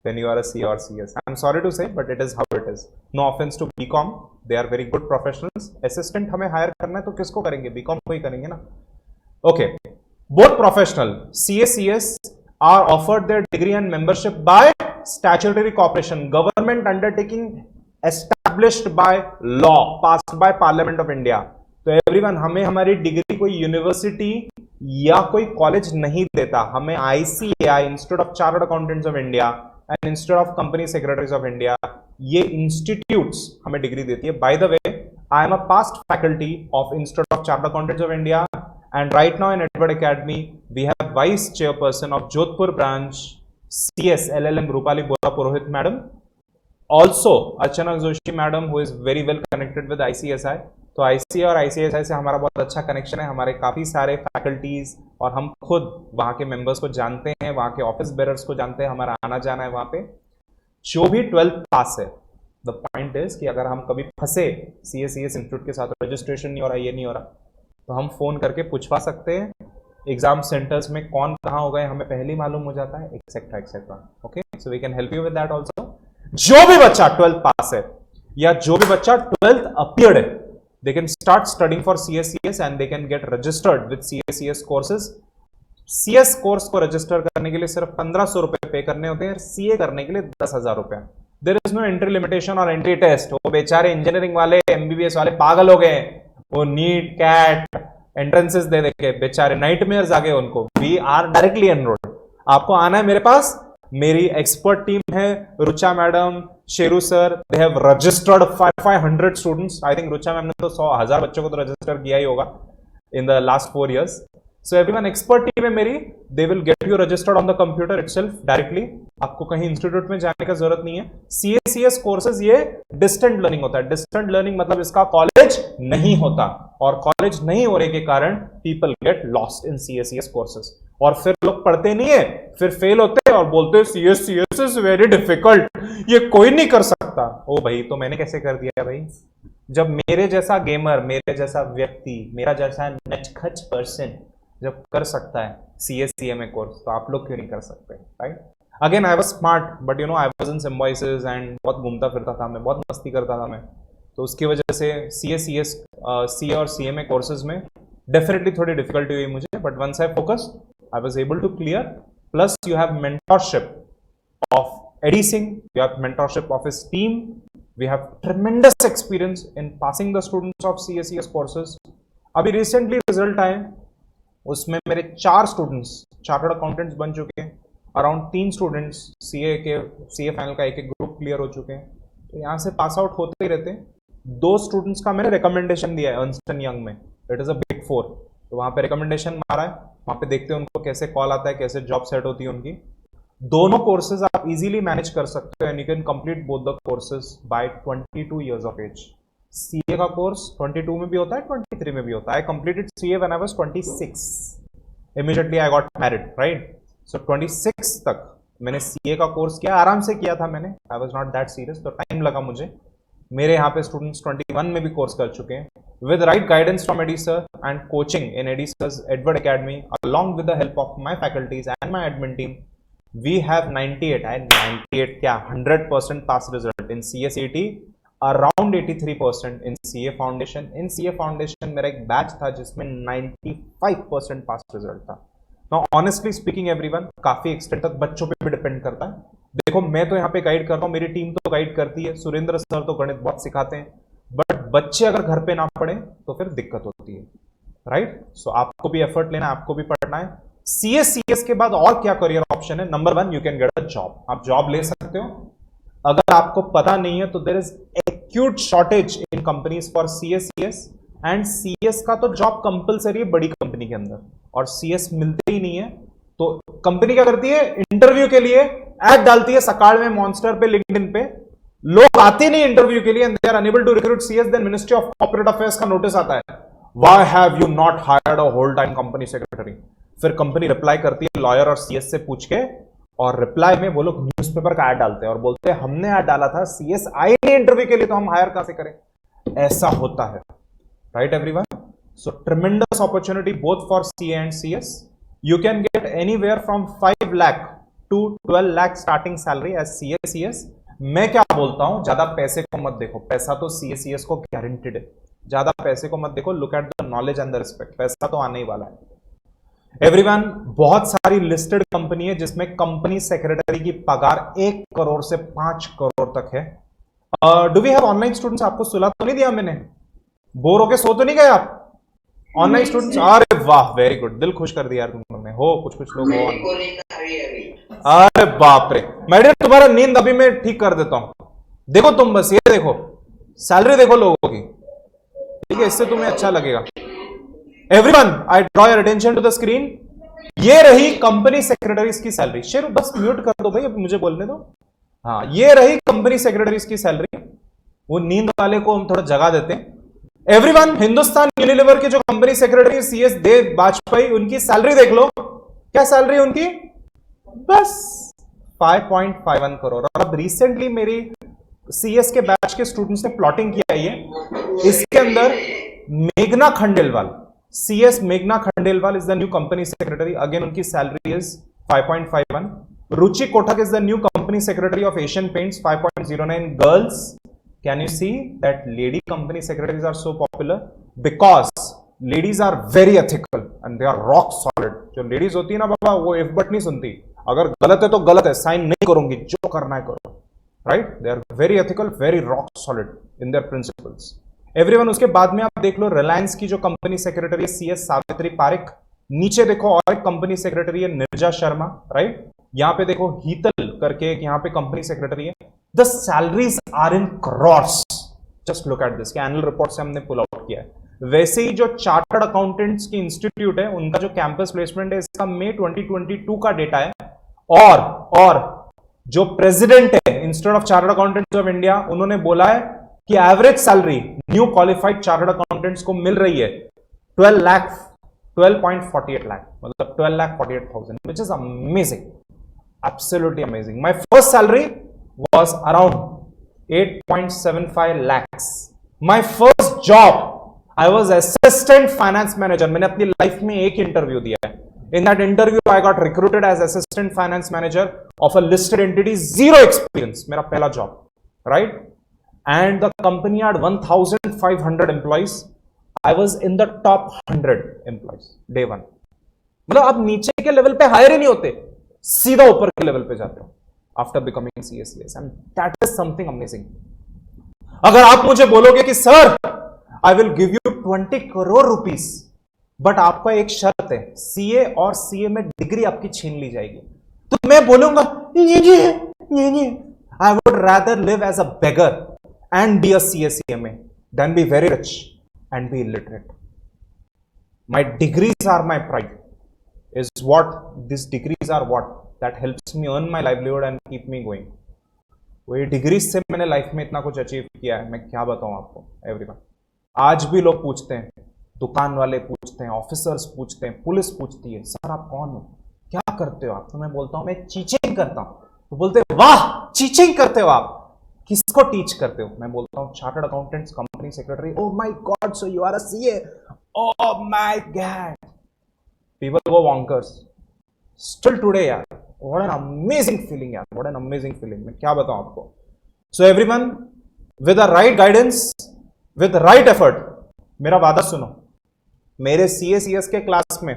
Speaker 1: when you are a CA or CS. I'm sorry to say, but it is how it is. No offense to BCom, they are very good professionals. Assistant हमें hire करना है तो किसको करेंगे? BCom को ही करेंगे ना। Okay, both professional CA, CS are offered their degree and membership by statutory corporation, government undertaking established by law, passed by Parliament of India. तो एवरीवन, हमें हमारी डिग्री कोई यूनिवर्सिटी या कोई कॉलेज नहीं देता, हमें ICAI, institute of chartered accountants of India and institute of company secretaries of India, ये इंस्टीट्यूट्स हमें डिग्री देती है। By the way, I am a past faculty of institute of chartered accountants of India and right now in Edward academy we have vice chairperson of Jodhpur branch CS LLM Rupali Bora Purohit madam, also Archana Joshi madam who is very well connected with ICSI। तो ICA और ICSI से हमारा बहुत अच्छा connection है, हमारे काफ़ी सारे फैकल्टीज और हम खुद वहाँ के मेंबर्स को जानते हैं, वहाँ के ऑफिस बेरर्स को जानते हैं, हमारा आना जाना है वहाँ पे। जो भी 12th पास है, द पॉइंट इज कि अगर हम कभी फंसे CS इंस्टीट्यूट के साथ, रजिस्ट्रेशन नहीं हो रहा, ये नहीं हो रहा, तो हम फोन करके पूछवा सकते हैं। एग्जाम सेंटर्स में कौन कहाँ हो गए हमें पहले ही मालूम हो जाता है, etcetera etcetera. Okay, so we can help you with that also. जो भी बच्चा 12th पास है या जो भी बच्चा 12th अपीयर्ड है, they can start studying for CS and they can get registered with CS courses। CS course को रजिस्टर करने के लिए सिर्फ 1500 रुपए पे करने होते हैं, CA करने के लिए 10,000 रुपए। There is no entry limitation और एंट्री टेस्ट। वो बेचारे इंजीनियरिंग वाले MBBS वाले पागल हो गए, वो नीट कैट एंट्रेंसेस दे देके बेचारे नाइटमेयर्स आ गए उनको। We are directly enrolled. आपको आना है मेरे पास, मेरी एक्सपर्ट टीम है, Rucha madam, Sheru sir, they have registered 500 students. I think Rucha ma'am ने तो 100,000 बच्चों को तो रजिस्टर किया ही होगा in the last 4 years। So everyone, expert team है मेरी, they will get you registered on the computer itself directly. आपको कहीं इंस्टीट्यूट में जाने का जरूरत नहीं है। CS कोर्सेज ये डिस्टेंट लर्निंग होता है। डिस्टेंट लर्निंग मतलब इसका कॉलेज नहीं होता, और कॉलेज नहीं होने के कारण people get lost in CS courses, और फिर लोग पढ़ते नहीं है, फिर फेल होते हैं और बोलते हैं CS इज वेरी डिफिकल्ट, ये कोई नहीं कर सकता। ओ भाई, तो मैंने कैसे कर दिया भाई? जब मेरे जैसा गेमर, मेरे जैसा व्यक्ति, मेरा जैसा नटखच पर्सन जब कर सकता है CMA कोर्स, तो आप लोग क्यों नहीं कर सकते? Right? Again I was smart, but you know I was in Symbiosis and बहुत घूमता फिरता था मैं, बहुत मस्ती करता था मैं, तो उसकी वजह से CA और CMA कोर्सेज में डेफिनेटली थोड़ी डिफिकल्टी हुई मुझे, but once I focus I was able to clear। Plus you have mentorship of Eddie Singh, you have mentorship of his team, we have tremendous experience in passing the students of CS courses। अभी recently result आए, उसमें मेरे 4 students chartered accountants बन चुके हैं, around 3 students CA final का एक group clear हो चुके हैं। तो यहाँ से पास आउट होते ही रहते हैं। 2 स्टूडेंट्स का मैंने रिकमेंडेशन दिया है अर्नस्ट एंड यंग में, इट इज अ बिग 4, तो वहाँ पे रिकमेंडेशन मारा है, वहाँ पे देखते हैं उनको कैसे कॉल आता है, कैसे जॉब सेट होती है उनकी। दोनों कोर्सेज आप इजीली मैनेज कर सकते हो and you can complete both the courses by 22 years of age। CA का कोर्स 22 में भी होता है, 23 में भी होता है। I completed CA when I was 26, immediately I got married, right? So 26 तक मैंने CA का कोर्स किया, आराम से किया था मैंने, I was not that serious, तो टाइम लगा मुझे। मेरे यहाँ पे स्टूडेंट्स 21 में भी कोर्स कर चुके हैं with right guidance from Eddie sir and coaching in Eddie sir's Edward Academy, along with the help of my faculties and my admin team, we have 98 क्या 100% pass result in CSET, around 83% in CA Foundation। in CA Foundation मेरा एक batch था जिसमें 95% पास result था। Now honestly speaking everyone, काफी extent तक बच्चों पे भी डिपेंड करता है। देखो मैं तो यहाँ पे गाइड कर रहा हूँ, मेरी टीम तो गाइड करती है, सुरेंद्र सर तो गणित बहुत सिखाते हैं, बट बच्चे अगर घर पे ना पढ़े तो फिर दिक्कत होती है, राइट? सो आपको भी एफर्ट लेना है, आपको भी पढ़ना है। CS के बाद और क्या करियर ऑप्शन है? Number 1, you can get a job. आप जॉब ले सकते हो। अगर आपको पता नहीं है तो there is acute shortage in companies for CS and CS का तो जॉब कंपलसरी है बड़ी कंपनी के अंदर, और CS मिलते ही नहीं है। तो कंपनी क्या करती है? इंटरव्यू के लिए ऐड डालती है सकाल में, मॉन्स्टर पे, लिंक्डइन पे, लोग आते नहीं इंटरव्यू के लिए, they are unable to recruit CS। Then ministry of corporate affairs का नोटिस आता है, why have you not hired a whole time company secretary. फिर कंपनी रिप्लाई करती है लॉयर और CS से पूछ के, और रिप्लाई में वो लोग न्यूज़पेपर का ऐड डालते हैं और बोलते हैं हमने ऐड डाला था, CS आए नहीं इंटरव्यू के लिए, तो हम हायर कहां से करें? ऐसा होता है, right everyone? So ट्रेमेंडस opportunity both for CA and CS। You can get anywhere from 5 lakh to 12 lakh starting salary as CS। मैं क्या बोलता हूं, ज्यादा पैसे को मत देखो, पैसा तो CS को गारंटेड है, ज्यादा पैसे को मत देखो, look at the knowledge and the respect, पैसा तो आने ही वाला है। एवरीवन, बहुत सारी लिस्टेड कंपनी है जिसमें कंपनी सेक्रेटरी की पगार 1 करोड़ से 5 करोड़ तक है। Do we have online students? आपको सुला तो नहीं दिया मैंने? बोर होके सो तो नहीं गए आप? ऑनलाइन स्टूडेंट्स, अरे वाह, वेरी गुड, दिल खुश कर दिया यार तुमने। हो कुछ लोग हो, अरे बाप रे, मैडम तुम्हारा नींद अभी मैं ठीक कर देता हूं। देखो तुम बस ये देखो, सैलरी देखो लोगों की, ठीक है? इससे तुम्हें अच्छा लगेगा। Everyone, I draw your attention to the screen. ये रही कंपनी सेक्रेटरीज की सैलरी। शेर बस म्यूट कर दो भाई, अब मुझे बोलने दो। हाँ, ये रही कंपनी सेक्रेटरीज की सैलरी। वो नींद वाले को हम थोड़ा जगा देते हैं। एवरीवन, हिंदुस्तान यूनिलीवर के जो कंपनी सेक्रेटरी CS देव वाजपेयी, उनकी सैलरी देख लो। क्या सैलरी उनकी? बस 5.51 करोड़। और अब रिसेंटली मेरी CS के बैच के स्टूडेंट्स ने प्लॉटिंग किया है, इसके अंदर मेघना खंडेलवाल, CS मेघना Khandelwal is the new company secretary. Again उनकी salary is 5.51। Ruchi Kotak is the new company secretary of Asian Paints, 5.09। Girls, can you see that lady company secretaries are so popular because ladies are very ethical and they are rock solid। जो ladies होती है ना बाबा, वो if but नहीं सुनती। अगर गलत है तो गलत है, साइन नहीं करूंगी, जो करना है करो, right. They are very ethical, very rock solid in their principles. Everyone, उसके बाद में आप देख लो रिलायंस की जो कंपनी सेक्रेटरी है CS सावित्री पारिक। नीचे देखो और एक कंपनी सेक्रेटरी है निर्जा शर्मा, राइट। यहां पे देखो हीतल करके एक यहां पे कंपनी सेक्रेटरी है। The salaries are in crores। Just look at this, annual report से हमने पुल आउट किया है। वैसे ही जो चार्टर्ड अकाउंटेंट्स की इंस्टीट्यूट है, उनका जो कैंपस प्लेसमेंट है, इसका मई 2022 का डेटा है। और जो प्रेसिडेंट है institute of chartered accountants of India, उन्होंने बोला है कि average salary new qualified chartered accountants को मिल रही है 12.48 लाख, मतलब 12,48,000, which is amazing, absolutely amazing। My first salary was around 8.75 lakhs। My first job, I was assistant finance manager। मैंने अपनी लाइफ में एक इंटरव्यू दिया है। In that interview, I got recruited as assistant finance manager of a listed entity, zero experience, मेरा पहला job, right? And the company had 1,500 employees। I was in the top 100 employees, day one। मतलब आप नीचे के level पे higher ही नहीं होते, सीधा ऊपर के लेवल पे जाते हो after becoming CS, and that is something amazing. अगर आप मुझे बोलोगे कि sir I will give you 20 crore rupees, but आपका एक शर्त है, CA और CA में डिग्री आपकी छीन ली जाएगी, तो मैं बोलूंगा I would rather live as a beggar and be a CA/CMA than be very rich and be illiterate। My degrees are my pride, is what these degrees are, what that helps me earn my livelihood and keep me going। वही degrees से मैंने life में इतना कुछ achieve किया है, मैं क्या बताऊं आपको। एवरीवन, आज भी लोग पूछते हैं, दुकान वाले पूछते हैं, ऑफिसर्स पूछते हैं, पुलिस पूछती है, सर आप कौन हो, क्या करते हो आप? तो मैं बोलता हूं मैं टीचिंग करता हूं। तो बोलते हैं वाह टीचिंग करते हो आप, किसको टीच करते हो? मैं बोलता हूं chartered accountants, company secretary. Oh my god, so you are a CA? Oh my god, people go bonkers still today यार। व्हाट एन अमेजिंग फीलिंग यार, व्हाट एन अमेजिंग फीलिंग, मैं क्या बताऊं आपको। So everyone, with the right guidance, with right effort, मेरा वादा सुनो, मेरे CS के क्लास में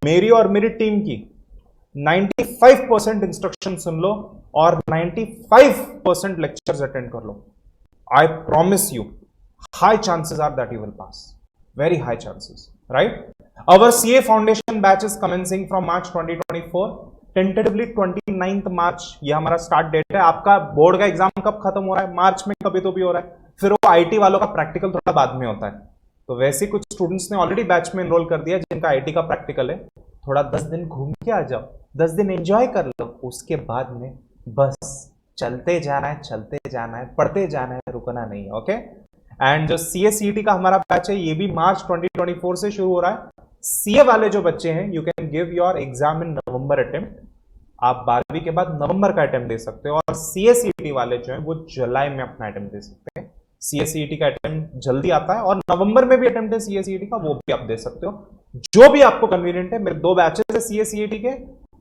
Speaker 1: मेरी और मेरी टीम की 95% इंस्ट्रक्शन सुन लो और 95% लेक्चर्स अटेंड कर लो। I promise you high chances are that you will pass, very high chances, right. Our CA foundation batch is commencing from March 2024, tentatively 29th March ये हमारा स्टार्ट डेट है। आपका board का exam कब खत्म हो रहा है? मार्च में कभी तो भी हो रहा है। फिर वो IT वालों का प्रैक्टिकल थोड़ा बाद में होता है, तो वैसे कुछ स्टूडेंट्स ने ऑलरेडी बैच में एनरोल कर दिया जिनका IT का प्रैक्टिकल है। थोड़ा 10 दिन घूम के आ जाओ, 10 दिन एंजॉय कर लो, उसके बाद में बस चलते जाना है, चलते जाना है, पढ़ते जाना है, रुकना नहीं है, ओके। एंड जो CA/CET का हमारा बैच है, ये भी मार्च 2024 से शुरू हो रहा है। CA वाले जो बच्चे हैं, you can give your exam in November attempt. आप 12वीं के बाद नवंबर का अटेम्प्ट दे सकते हो, और CA/CET वाले जो है वो जुलाई में अपना अटेम्प्ट दे सकते हैं। CA/CET का अटेम्प्ट जल्दी आता है, और नवंबर में भी अटेम्प्ट है CA/CET का, वो भी आप दे सकते हो, जो भी आपको कन्वीनियंट है। मेरे 2 बैचेस है CA/CET के,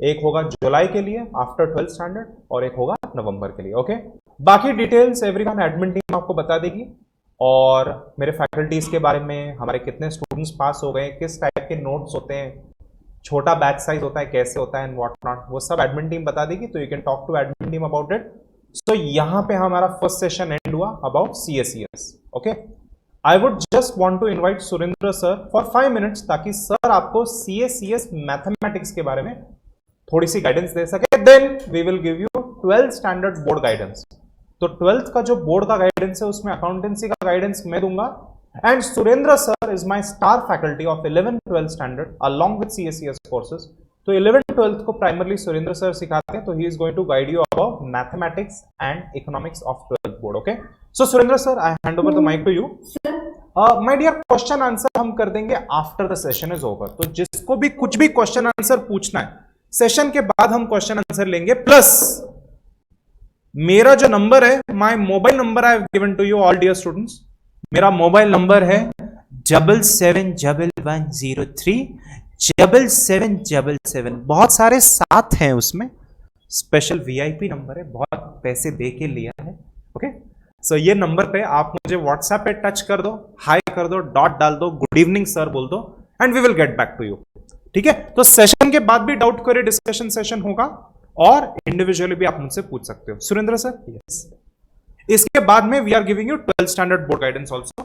Speaker 1: एक होगा जुलाई के लिए आफ्टर 12th स्टैंडर्ड, और एक होगा नवंबर के लिए, ओके। बाकी डिटेल्स एवरीवन एडमिन टीम आपको बता देगी, और मेरे फैकल्टीज के बारे में, हमारे कितने स्टूडेंट्स पास हो गए, किस टाइप के नोट्स होते हैं, छोटा बैच साइज होता है, कैसे होता है, एंड व्हाट नॉट, वो सब एडमिन टीम बता देगी। तो you can talk to admin team about it. So यहां पे हमारा फर्स्ट सेशन एंड हुआ about CA/CS, okay. I would just want to invite Surendra sir for 5 minutes, ताकि सर आपको CA/CS मैथमेटिक्स के बारे में थोड़ी सी गाइडेंस दे सके। Then we will give you 12th standard board guidance. तो 12th का जो बोर्ड का गाइडेंस है, उसमें अकाउंटेंसी का गाइडेंस मैं दूंगा, And Surendra sir is my star faculty of 11th-12th standard along with CSCS courses. तो 11th-12th को primarily सुरेंद्र सर सिखाते हैं, तो he is going to guide you about mathematics and economics of 12th board. Okay? So Surendra sir, I hand over the mic to you. My dear, question answer हम कर देंगे after the session is over. तो जिसको भी कुछ भी question answer पूछना है सेशन के बाद हम क्वेश्चन आंसर लेंगे. प्लस मेरा जो नंबर है, my mobile number I have given to you all dear students. मेरा मोबाइल नंबर है 771103 बहुत सारे साथ हैं उसमें. स्पेशल वीआईपी नंबर है, बहुत पैसे दे के लिया है. ओके, सो ये नंबर पे आप मुझे व्हाट्सएप पे टच कर दो, हाई कर दो, डॉट डाल दो, गुड इवनिंग सर बोल दो, and we will get back to you. ठीक है, तो सेशन के बाद भी डाउट क्वेरी डिस्कशन सेशन होगा और इंडिविजुअली भी आप मुझसे पूछ सकते हो. Surendra sir, yes. इसके बाद में we are giving you 12th standard board guidance also.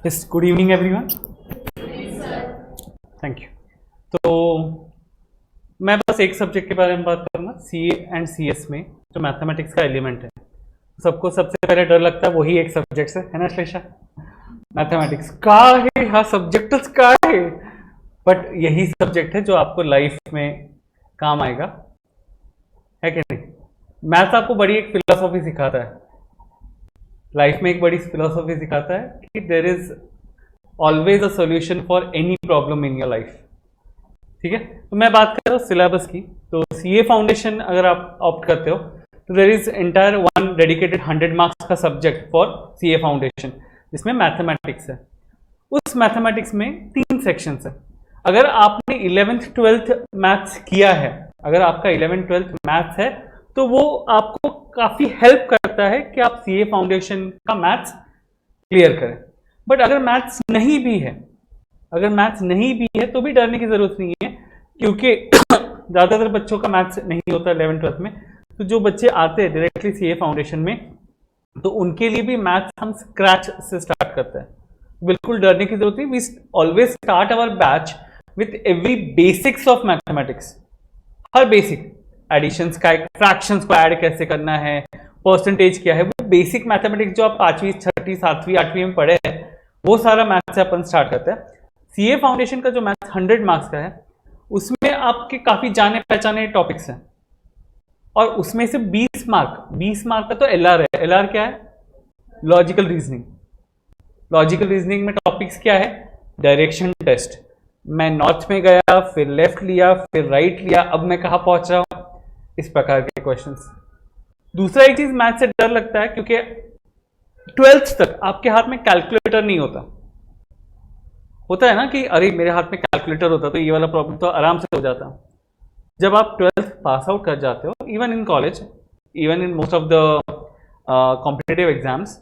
Speaker 2: Yes, good evening everyone. Thank you. तो मैं बस एक सब्जेक्ट के बारे में बात करूंगा, सी एंड सी एस में जो मैथमेटिक्स का एलिमेंट है. सबको सबसे पहले डर लगता है वही एक सब्जेक्ट से, है ना श्लेषा? मैथमेटिक्स का है, हाँ सब्जेक्ट का है, बट यही सब्जेक्ट है जो आपको लाइफ में काम आएगा, है कि नहीं? मैथ्स आपको बड़ी एक फिलोसॉफी सिखाता है, लाइफ में एक बड़ी फिलोसॉफी सिखाता है कि there is always a solution for any problem in your life. ठीक है, तो मैं बात कर रहा हूँ सिलेबस की. तो सीए फाउंडेशन अगर आप ऑप्ट करते हो तो there is entire one dedicated 100 marks का सब्जेक्ट फॉर सीए फाउंडेशन, जिसमें मैथमेटिक्स है. उस मैथमेटिक्स में 3 सेक्शंस है. अगर आपने 11th-12th मैथ्स किया है, अगर आपका 11th-12th मैथ्स है, तो वो आपको काफ़ी हेल्प करता है कि आप सीए फाउंडेशन का मैथ्स क्लियर करें. बट अगर मैथ्स नहीं भी है, तो भी डरने की ज़रूरत नहीं है, क्योंकि ज़्यादातर बच्चों का मैथ्स नहीं होता 11th-12th में. तो जो बच्चे आते हैं डायरेक्टली सीए फाउंडेशन में, तो उनके लिए भी मैथ्स हम स्क्रैच से स्टार्ट करते हैं. बिल्कुल डरने की जरूरत नहीं. We always start our batch with every basics of mathematics. हर बेसिक एडिशंस का, फ्रैक्शंस को ऐड कैसे करना है, परसेंटेज क्या है, वो बेसिक मैथमेटिक्स जो आप 5वीं 6वीं 7वीं 8वीं में पढ़े हैं, वो सारा मैथ्स से अपन स्टार्ट करते हैं. सीए फाउंडेशन का जो मैथ्स 100 मार्क्स का है, उसमें आपके काफ़ी जाने पहचाने टॉपिक्स हैं, और उसमें से 20 मार्क का तो एलआर है. एलआर क्या है? Logical reasoning. लॉजिकल रीजनिंग में टॉपिक्स क्या है? Direction test. मैं नॉर्थ में गया, फिर लेफ्ट लिया, फिर राइट लिया, अब मैं कहाँ पहुंच रहा हूँ, इस प्रकार के क्वेश्चंस. दूसरा एक चीज मैथ से डर लगता है, क्योंकि 12th तक आपके हाथ में कैलकुलेटर नहीं होता है ना, कि अरे मेरे हाथ में कैलकुलेटर होता तो ये वाला प्रॉब्लम तो आराम से हो जाता. जब आप 12th पास आउट कर जाते हो, even in college, even in most of the competitive exams,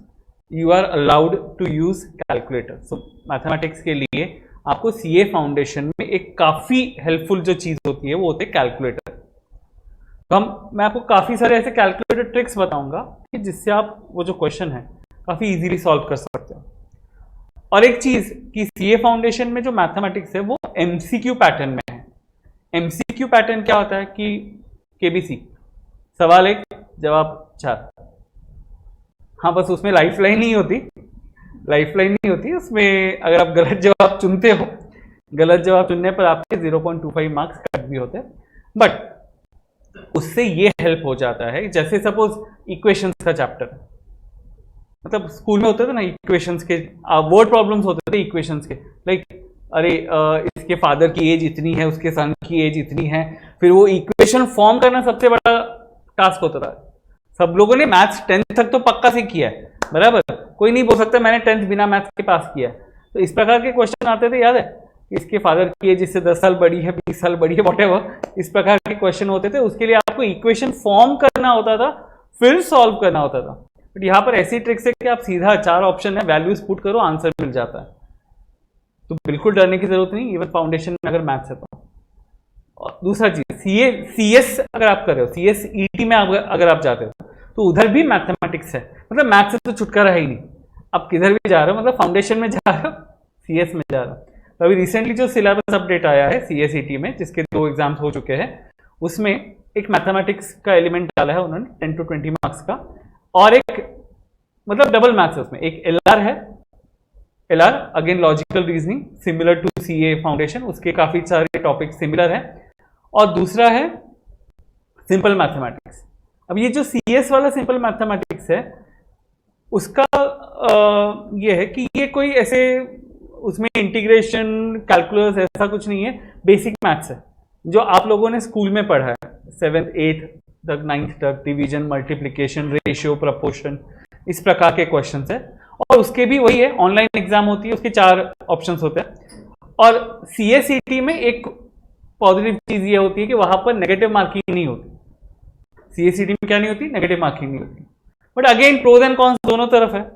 Speaker 2: you are allowed to use calculator. So mathematics के लिए आपको सीए फाउंडेशन में एक काफ़ी हेल्पफुल जो चीज़ होती है वो होते है कैलकुलेटर. तो मैं आपको काफ़ी सारे ऐसे कैलकुलेटर ट्रिक्स बताऊंगा कि जिससे आप वो जो क्वेश्चन है काफ़ी इजीली सॉल्व कर सकते हो. और एक चीज़ कि सीए फाउंडेशन में जो मैथमेटिक्स है वो एमसीक्यू पैटर्न में है. एमसीक्यू पैटर्न क्या होता है कि केबीसी, सवाल 1 जवाब 4. हाँ, बस उसमें लाइफ लाइन नहीं होती. उसमें अगर आप गलत जवाब चुनते हो, गलत जवाब चुनने पर आपके 0.25 मार्क्स कट भी होते हैं. बट उससे ये हेल्प हो जाता है, जैसे सपोज इक्वेशंस का चैप्टर, मतलब स्कूल में होते थे ना इक्वेशंस के वर्ड प्रॉब्लम्स होते थे इक्वेशंस के, लाइक अरे इसके फादर की एज इतनी है, उसके सन की एज इतनी है. फिर वो इक्वेशन फॉर्म करना सबसे बड़ा टास्क होता था. सब लोगों ने मैथ्स 10th तक तो पक्का से किया है, बराबर. कोई नहीं बोल सकता मैंने 10th बिना मैथ्स के पास किया है. तो इस प्रकार के क्वेश्चन आते थे, याद है? इसके फादर की एज इससे 10 साल बड़ी है, 20 साल बड़ी है, व्हाटएवर. इस प्रकार के क्वेश्चन होते थे. उसके लिए आपको इक्वेशन फॉर्म करना होता था, फिर सॉल्व करना होता था. बट यहाँ पर ऐसी ट्रिक्स है कि आप सीधा 4 ऑप्शन है, वैल्यूज पुट करो, आंसर मिल जाता है. तो बिल्कुल डरने की जरूरत नहीं, इवन फाउंडेशन में अगर मैथ्स है तो. और दूसरा चीज, सीएस अगर आप कर रहे हो, सीएस ईटी में अगर आप जाते हो, तो उधर भी मैथमेटिक्स है. मतलब मैथ्स से तो छुटकारा है ही नहीं. आप किधर भी जा रहे हो, मतलब फाउंडेशन में जा रहे हो, सीएस में जा रहे हो, तो अभी रिसेंटली जो सिलेबस अपडेट आया है CSET में, जिसके 2 एग्जाम्स हो चुके हैं, उसमें एक मैथमेटिक्स का एलिमेंट डाला है उन्होंने 10 to 20 मार्क्स का, और एक मतलब डबल मैथ्स है उसमें, एक LR है, LR again logical reasoning similar to CA foundation, उसके काफी सारे टॉपिक सिमिलर है, और दूसरा है सिंपल मैथमेटिक्स। अब ये जो CS वाला सिंपल मैथमेटिक्स है उसका ये है कि ये कोई ऐसे उसमें इंटीग्रेशन कैलकुलस ऐसा कुछ नहीं है, बेसिक मैथ्स है जो आप लोगों ने स्कूल में पढ़ा है 7th 8th तक 9th तक, डिवीजन, मल्टीप्लिकेशन, रेशियो, प्रपोर्शन, इस प्रकार के क्वेश्चंस है। और उसके भी वही है, ऑनलाइन एग्जाम होती है, उसके 4 ऑप्शंस होते हैं। और CSET में एक पॉजिटिव चीज ये होती है कि वहां पर नेगेटिव मार्किंग नहीं होती। CSET में क्या नहीं होती? नेगेटिव मार्किंग नहीं होती। But again pros and cons दोनों तरफ है।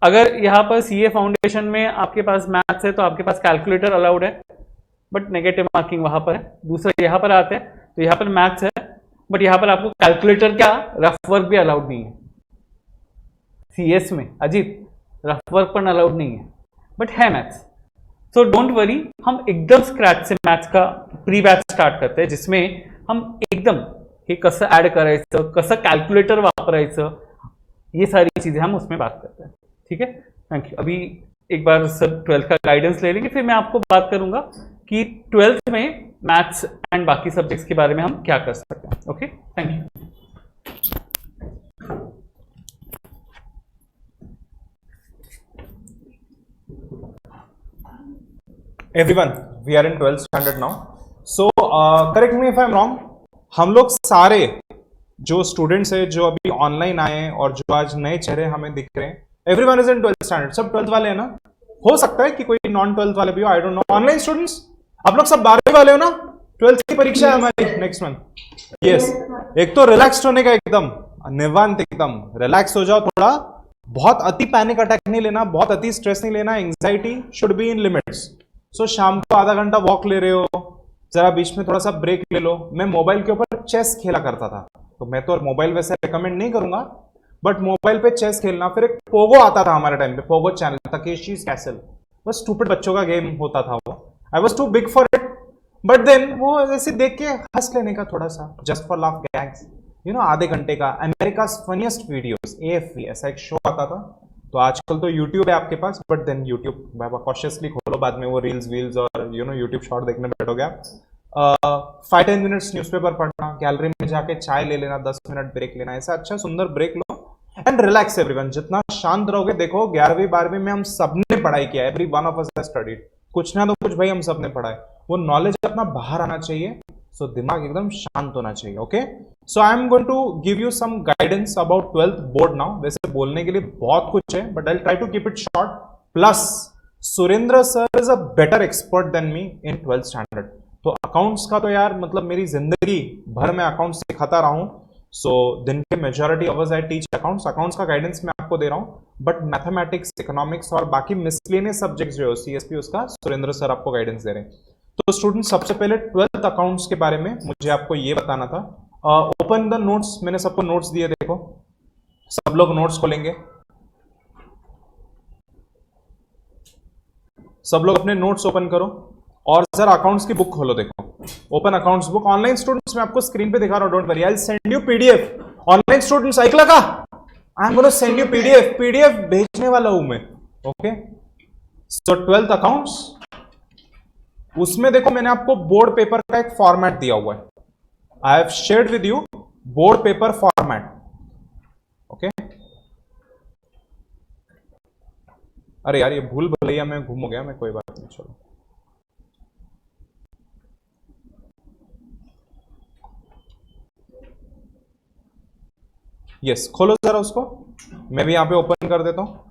Speaker 2: अगर यहाँ पर CA फाउंडेशन में आपके पास मैथ्स है तो आपके पास कैलकुलेटर अलाउड है, बट नेगेटिव मार्किंग वहां पर है। दूसरा यहाँ पर आते हैं तो यहाँ पर मैथ्स है, बट यहाँ पर आपको कैलकुलेटर क्या, रफ वर्क भी अलाउड नहीं है। CS में अजीत रफ वर्क पर अलाउड नहीं है, बट है मैथ्स। सो डोंट वरी, हम एकदम स्क्रैच से मैथ्स का प्री बैच स्टार्ट करते हैं, जिसमें हम एकदम हे कसं ऍड करायचं, कसं कॅल्क्युलेटर वापरायचं, ये सारी चीजें हम उसमें बात करते हैं। ठीक है, थैंक यू। अभी एक बार सर 12th का गाइडेंस ले लेंगे, फिर मैं आपको बात करूंगा कि 12th में मैथ्स एंड बाकी सब्जेक्ट्स के बारे में हम क्या कर सकते हैं। Okay, thank you.
Speaker 1: Everyone, we are in 12th standard now. So correct me if I'm wrong. हम लोग सारे जो स्टूडेंट्स है जो अभी ऑनलाइन आए हैं और जो आज नए चेहरे हमें दिख रहे हैं, everyone is in 12th standard. सब 12th वाले हैं ना? हो सकता है कि कोई नॉन 12th वाले भी हो, आई डोंट नो। ऑनलाइन स्टूडेंट्स आप लोग सब 12वीं वाले हो ना? 12th की परीक्षा है हमारी नेक्स्ट मंथ। यस, एक तो रिलैक्स होने का, एकदम निवांत, एकदम रिलैक्स हो जाओ थोड़ा। बहुत अति पैनिक अटैक नहीं लेना, बहुत अति स्ट्रेस नहीं लेना। Anxiety should be in limits. So शाम को आधा घंटा वॉक ले रहे हो, जरा बीच में थोड़ा सा ब्रेक ले लो। मैं मोबाइल के ऊपर चेस खेला करता था, तो मैं तो मोबाइल वैसे रिकमेंड नहीं करूंगा, बट मोबाइल पे चेस खेलना। फिर एक पोगो आता था हमारे टाइम पे, पोगो चैनल, तकेशीज कैसल, बस स्टूपिड बच्चों का गेम होता था वो। I was too big for it, but then वो ऐसे देख के हंस लेने का थोड़ा सा, just for laugh gags, you know, आधे घंटे का अमेरिकाज फनीएस्ट वीडियोस, AFV ऐसा एक शो आता था। तो आजकल तो यूट्यूब है आपके पास, बट देन यूट्यूब कॉशियसली खोलो, बाद में वो रील्स वील्स और यू नो यूट्यूब शॉर्ट देखने बैठोगे आप। 5-10 मिनट्स न्यूज़पेपर पढ़ना, गैलरी में जाके चाय ले लेना, 10 मिनट ब्रेक लेना, ऐसा अच्छा सुंदर ब्रेक लो एंड रिलैक्स। एवरीवन जितना शांत रहोगे, देखो 11वीं 12वीं में हम सबने पढ़ाई किया, every one of us has studied, कुछ ना तो कुछ भाई हम सबने पढ़ा है। वो नॉलेज अपना बाहर आना चाहिए, सो दिमाग एकदम शांत होना चाहिए। Okay, so I am going to give you some guidance about 12th board now. वैसे बोलने के लिए बहुत कुछ है, but I will try to keep it short. Plus Surendra sir is a better expert than me in 12th standard. तो accounts का तो यार मतलब मेरी जिंदगी भर में अकाउंट्स सिखाता रहा हूं। सो दिन के majority hours I teach accounts का गाइडेंस मैं आपको दे रहा हूं, बट मैथमेटिक्स, इकोनॉमिक्स और बाकी मिसलेनियस सब्जेक्ट्स जो है CSP, उसका सुरेंद्र सर आपको गाइडेंस दे रहे हैं। तो स्टूडेंट सबसे पहले 12th अकाउंट्स के बारे में मुझे आपको ये बताना था। ओपन द नोट्स, मैंने सबको नोट्स दिए, देखो सब लोग नोट्स खोलेंगे, सब लोग अपने नोट्स ओपन करो और जरा अकाउंट्स की बुक खोलो। देखो open accounts book. Online students मैं आपको स्क्रीन पे दिखा रहा हूं, don't worry, I will send you PDF। Online students ऐकलं का? I am gonna send you PDF भेजने वाला हूं मैं। ओके, सो 12th अकाउंट्स, उसमें देखो मैंने आपको बोर्ड पेपर का एक फॉर्मेट दिया हुआ है। I have shared with you board paper format. Okay, अरे यार ये भूल भुलैया में घूम गया मैं, कोई बात नहीं, चलो। यस, खोलो जरा उसको, मैं भी यहां पे ओपन कर देता हूं।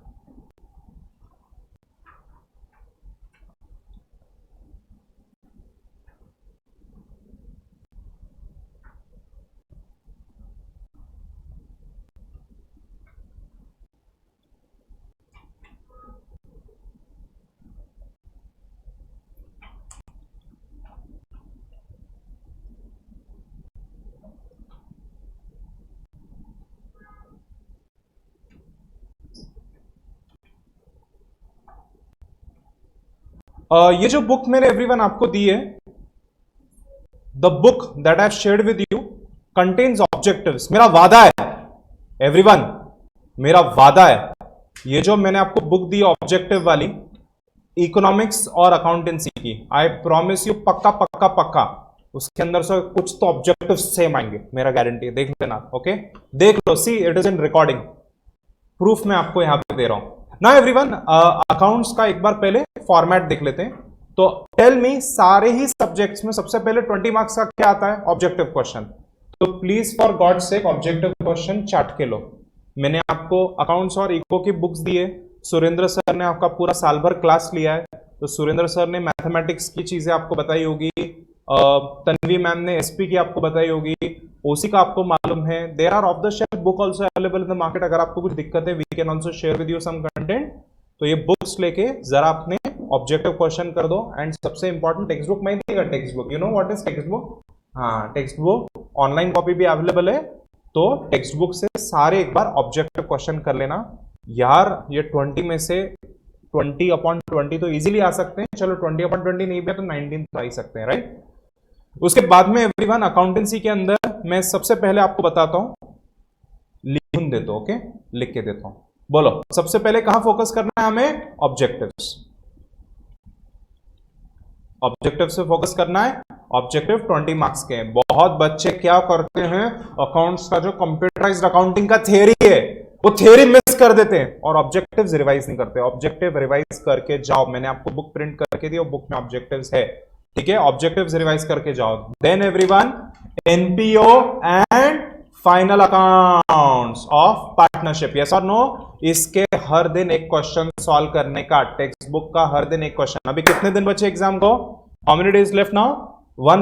Speaker 1: ये जो बुक मैंने एवरीवन आपको दी है, the book that I have shared with you contains objectives. मेरा वादा है एवरीवन, मेरा वादा है, ये जो मैंने आपको बुक दी ऑब्जेक्टिव वाली इकोनॉमिक्स और अकाउंटेंसी की, आई प्रॉमिस यू पक्का पक्का पक्का उसके अंदर से कुछ तो ऑब्जेक्टिव सेम आएंगे, मेरा गारंटी है। देख लेना, ओके, देख लो, see it is in recording, proof मैं आपको यहां पे दे रहा हूं ना एवरीवन। अकाउंट्स का एक बार पहले फॉर्मेट देख लेते हैं। तो टेल मी, सारे ही सब्जेक्ट्स में सबसे पहले 20 मार्क्स का क्या आता है? Objective question. तो please for god sake objective question चाट के लो। मैंने आपको अकाउंट्स और इको की बुक्स दी है, सुरेंद्र सर ने आपका पूरा साल भर क्लास लिया है, तो सुरेंद्र सर ने मैथमेटिक्स की चीजें आपको बताई होगी, तन्वी मैम ने एसपी की आपको बताई होगी, ओसी का आपको मालूम है। There are off the shelf book also available in the market. अगर आपको कुछ दिक्कत है, we can also share with you some content. तो ये बुक्स लेके जरा अपने ऑब्जेक्टिव क्वेश्चन कर दो। एंड सबसे इंपॉर्टेंट टेक्स्ट बुक में देगा, text book, you know what is text book? हाँ, टेक्स्ट बुक ऑनलाइन कॉपी भी अवेलेबल है, तो टेक्स्ट बुक से सारे एक बार ऑब्जेक्टिव क्वेश्चन कर लेना यार। ये 20 में से 20/20 तो इजीली आ सकते हैं। चलो 20/20 नहीं भी तो 19 तो आ ही सकते हैं, राइट? उसके बाद में एवरीवन अकाउंटेंसी के अंदर मैं सबसे पहले आपको बताता हूं, लिख देता हूं, ओके, लिख के देता हूं। बोलो सबसे पहले कहां फोकस करना है हमें? ऑब्जेक्टिव्स। ऑब्जेक्टिव से फोकस करना है। ऑब्जेक्टिव 20 मार्क्स के हैं। बहुत बच्चे क्या करते हैं, अकाउंट्स का जो कंप्यूटराइज्ड अकाउंटिंग का थियरी है वो थियरी मिस कर देते हैं और ऑब्जेक्टिव्स रिवाइज नहीं करते। ऑब्जेक्टिव रिवाइज करके जाओ, मैंने आपको बुक प्रिंट करके दी, बुक में ऑब्जेक्टिव्स है, ठीक है? ऑब्जेक्टिव्स रिवाइज करके जाओ। Then everyone, NPO and final accounts of partnership, yes और नो? इसके हर दिन एक क्वेश्चन सॉल्व करने का, टेक्स्ट बुक का हर दिन एक क्वेश्चन। अभी कितने दिन बचे एग्जाम को? How many days left now? 1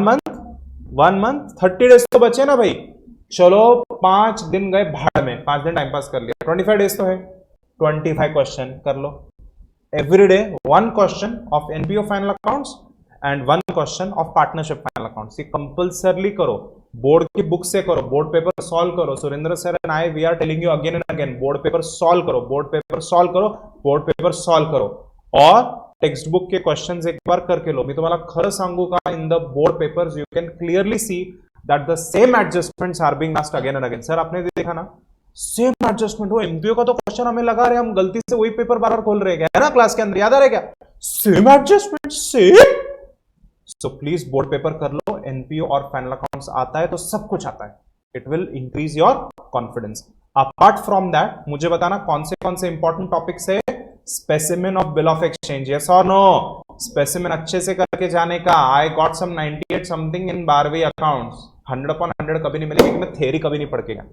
Speaker 1: month 30 days तो बचे ना भाई। चलो 5 दिन गए भाड़ में, 5 दिन टाइम पास कर लिया, 25 डेज तो है, 25 क्वेश्चन कर लो every day. 1 question of NPO final accounts and 1 question of partnership final accounts. ये कंपल्सरली करो, बोर्ड की बुक से करो, बोर्ड पेपर सॉल्व करो। Surendra sir and I we are telling you again and again, board paper solve करो, board paper solve करो, board paper solve करो। और टेक्स्ट बुक के क्वेश्चंस एक बार करके लो। मी तुम्हाला खरं सांगू का, in the board papers you can clearly see that the same adjustments are being asked again and again. Sir आपने देखा ना, सेम एडजस्टमेंट हो, एमपीओ का तो क्वेश्चन हमें लगा रहे, हम गलती से वही पेपर बार बार खोल रहे हैं ना क्लास के अंदर, याद आ रहा है क्या? Same adjustment, same. So please board paper कर लो, एनपीओ और फाइनल अकाउंट्स आता है तो सब कुछ आता है, it will increase your confidence. Apart from that मुझे बताना कौन से इंपॉर्टेंट टॉपिक्स है? Specimen of bill of exchange, yes और नो? स्पेसिमेन अच्छे से करके जाने का। I got some 98 something in 12वीं अकाउंट्स। 100/100 कभी नहीं मिलेगी, मैं थ्योरी कभी नहीं पढ़ के गया,